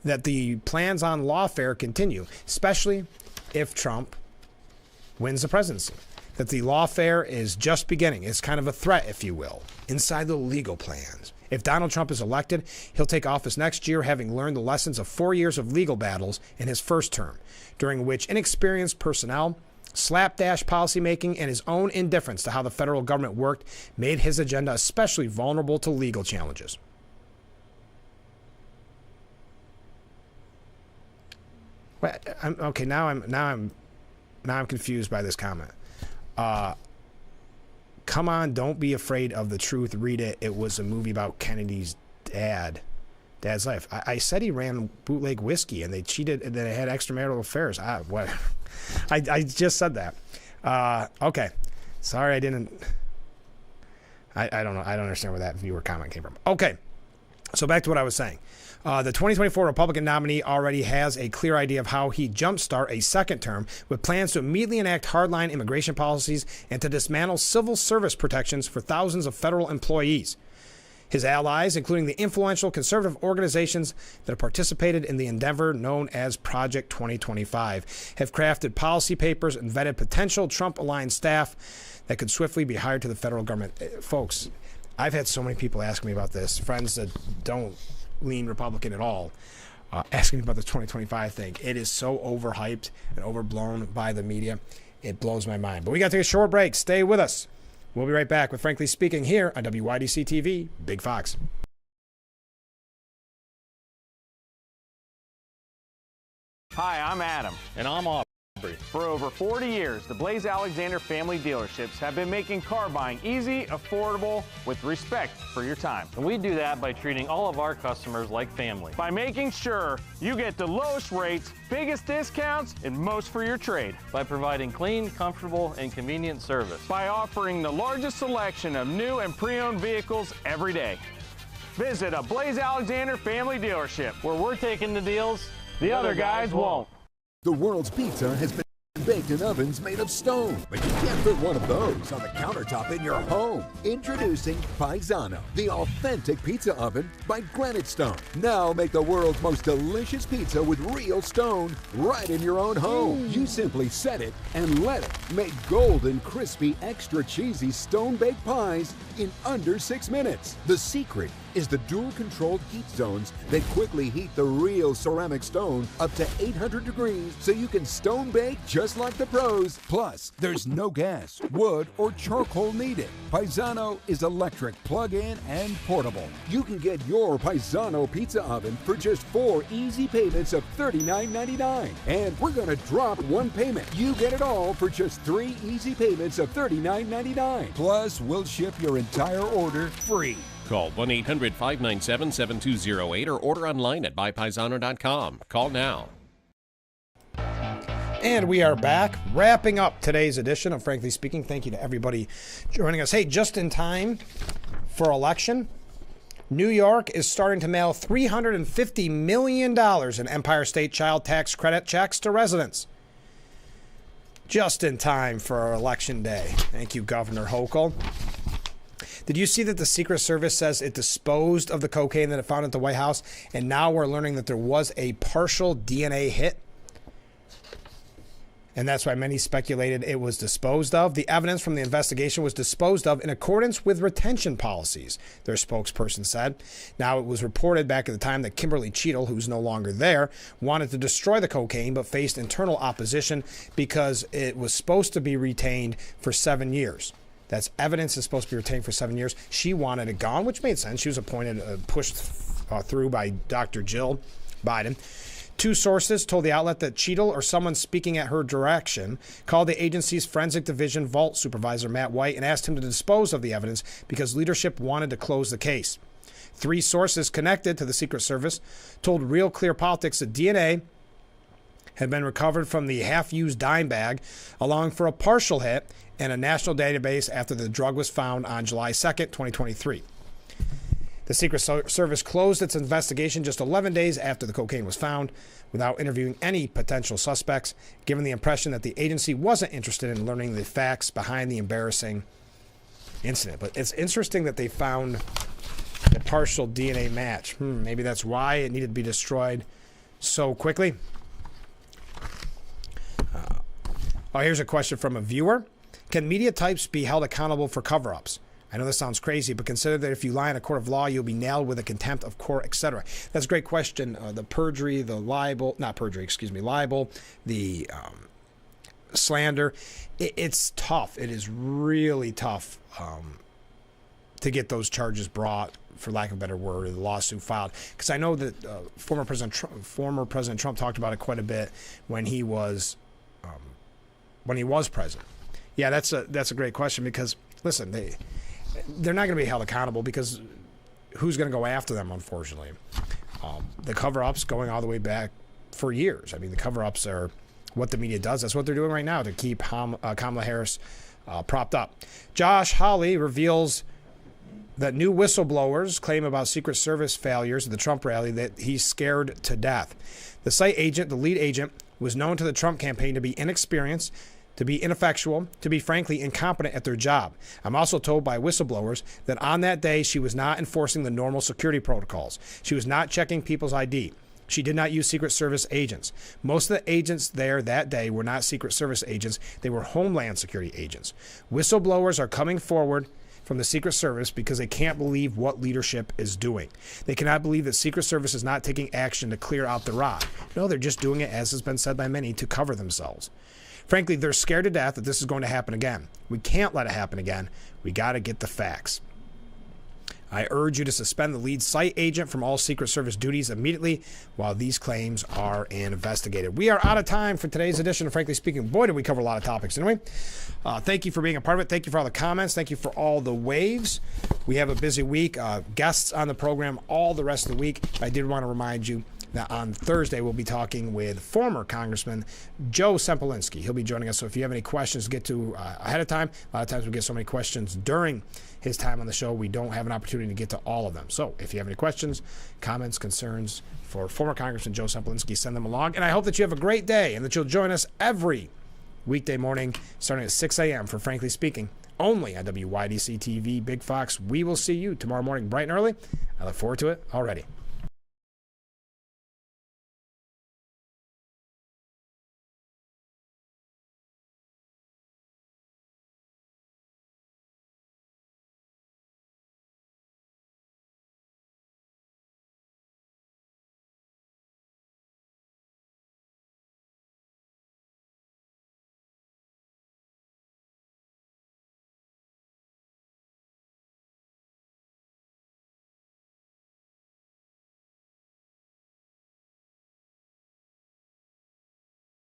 that the plans on lawfare continue, especially if Trump wins the presidency. That the lawfare is just beginning. It's kind of a threat, if you will, inside the legal plans. If Donald Trump is elected, he'll take office next year, having learned the lessons of 4 years of legal battles in his first term, during which inexperienced personnel, slapdash policymaking, and his own indifference to how the federal government worked made his agenda especially vulnerable to legal challenges. Okay, now I'm confused by this comment. Come on, don't be afraid of the truth. Read it. It was a movie about Kennedy's dad's life. I said he ran bootleg whiskey and they cheated and they had extramarital affairs. What? I just said that. Okay. Sorry, I didn't. I don't know. I don't understand where that viewer comment came from. Okay. So back to what I was saying. The 2024 Republican nominee already has a clear idea of how he jumpstart a second term with plans to immediately enact hardline immigration policies and to dismantle civil service protections for thousands of federal employees. His allies, including the influential conservative organizations that have participated in the endeavor known as Project 2025, have crafted policy papers and vetted potential Trump-aligned staff that could swiftly be hired to the federal government. Folks, I've had so many people ask me about this, friends that don't lean Republican at all, asking me about the 2025 thing. It is so overhyped and overblown by the media. It blows my mind. But we got to take a short break. Stay with us. We'll be right back with Frankly Speaking here on WYDC TV, Big Fox. Hi, I'm Adam. And I'm Aubrey. For over 40 years, the Blaze Alexander family dealerships have been making car buying easy, affordable, with respect for your time. And we do that by treating all of our customers like family. By making sure you get the lowest rates, biggest discounts, and most for your trade. By providing clean, comfortable, and convenient service. By offering the largest selection of new and pre-owned vehicles every day. Visit a Blaze Alexander family dealership, where we're taking the deals the other guys won't. The world's pizza has been baked in ovens made of stone, but you can't put one of those on the countertop in your home. Introducing Paisano, the authentic pizza oven by Granite Stone. Now make the world's most delicious pizza with real stone right in your own home. You simply set it and let it make golden, crispy, extra cheesy stone-baked pies in under 6 minutes. The secret is the dual-controlled heat zones that quickly heat the real ceramic stone up to 800 degrees so you can stone bake just like the pros. Plus, there's no gas, wood, or charcoal needed. Paisano is electric, plug-in, and portable. You can get your Paisano pizza oven for just 4 easy payments of $39.99. And we're going to drop one payment. You get it all for just 3 easy payments of $39.99. Plus, we'll ship your entire order free. Call 1-800-597-7208 or order online at buypaisano.com. Call now. And we are back, wrapping up today's edition of Frankly Speaking. Thank you to everybody joining us. Hey, just in time for election, New York is starting to mail $350 million in Empire State Child Tax Credit checks to residents. Just in time for Election Day. Thank you, Governor Hochul. Did you see that the Secret Service says it disposed of the cocaine that it found at the White House, and now we're learning that there was a partial DNA hit? And that's why many speculated it was disposed of. The evidence from the investigation was disposed of in accordance with retention policies, their spokesperson said. Now, it was reported back at the time that Kimberly Cheadle, who's no longer there, wanted to destroy the cocaine but faced internal opposition because it was supposed to be retained for 7 years. That's evidence is supposed to be retained for 7 years. She wanted it gone, which made sense. She was appointed, pushed through by Dr. Jill Biden. Two sources told the outlet that Cheadle or someone speaking at her direction called the agency's forensic division vault supervisor, Matt White, and asked him to dispose of the evidence because leadership wanted to close the case. Three sources connected to the Secret Service told Real Clear Politics that DNA had been recovered from the half-used dime bag, allowing for a partial hit in a national database after the drug was found on July 2nd, 2023. The Secret Service closed its investigation just 11 days after the cocaine was found without interviewing any potential suspects, given the impression that the agency wasn't interested in learning the facts behind the embarrassing incident. But it's interesting that they found a partial DNA match. Maybe that's why it needed to be destroyed so quickly. Here's a question from a viewer. Can media types be held accountable for cover-ups? I know this sounds crazy, but consider that if you lie in a court of law, you'll be nailed with a contempt of court, etc. That's a great question. The perjury, the libel, the slander, it's tough. It is really tough to get those charges brought, for lack of a better word, or the lawsuit filed. Because I know that former President Trump talked about it quite a bit when he was president. Yeah, that's a great question because, listen, they're not going to be held accountable because who's going to go after them, unfortunately? The cover-ups going all the way back for years. I mean, the cover-ups are what the media does. That's what they're doing right now to keep Kamala Harris propped up. Josh Hawley reveals that new whistleblowers claim about Secret Service failures at the Trump rally that he's scared to death. The site agent, the lead agent, was known to the Trump campaign to be inexperienced, to be ineffectual, to be frankly incompetent at their job. I'm also told by whistleblowers that on that day she was not enforcing the normal security protocols. She was not checking people's ID. She did not use Secret Service agents. Most of the agents there that day were not Secret Service agents. They were Homeland Security agents. Whistleblowers are coming forward from the Secret Service because they can't believe what leadership is doing. They cannot believe that Secret Service is not taking action to clear out the rot. No, they're just doing it, as has been said by many, to cover themselves. Frankly, they're scared to death that this is going to happen again. We can't let it happen again. We got to get the facts. I urge you to suspend the lead site agent from all Secret Service duties immediately while these claims are investigated. We are out of time for today's edition of Frankly Speaking. Boy, did we cover a lot of topics, didn't we? Thank you for being a part of it. Thank you for all the comments. Thank you for all the waves. We have a busy week. Guests on the program all the rest of the week. I did want to remind you that on Thursday, we'll be talking with former Congressman Joe Sempolinski. He'll be joining us, so if you have any questions, get to ahead of time. A lot of times we get so many questions during his time on the show, we don't have an opportunity to get to all of them. So if you have any questions, comments, concerns for former Congressman Joe Sempolinski, send them along. And I hope that you have a great day and that you'll join us every weekday morning starting at 6 a.m. for Frankly Speaking, only on WYDC TV, Big Fox. We will see you tomorrow morning bright and early. I look forward to it already.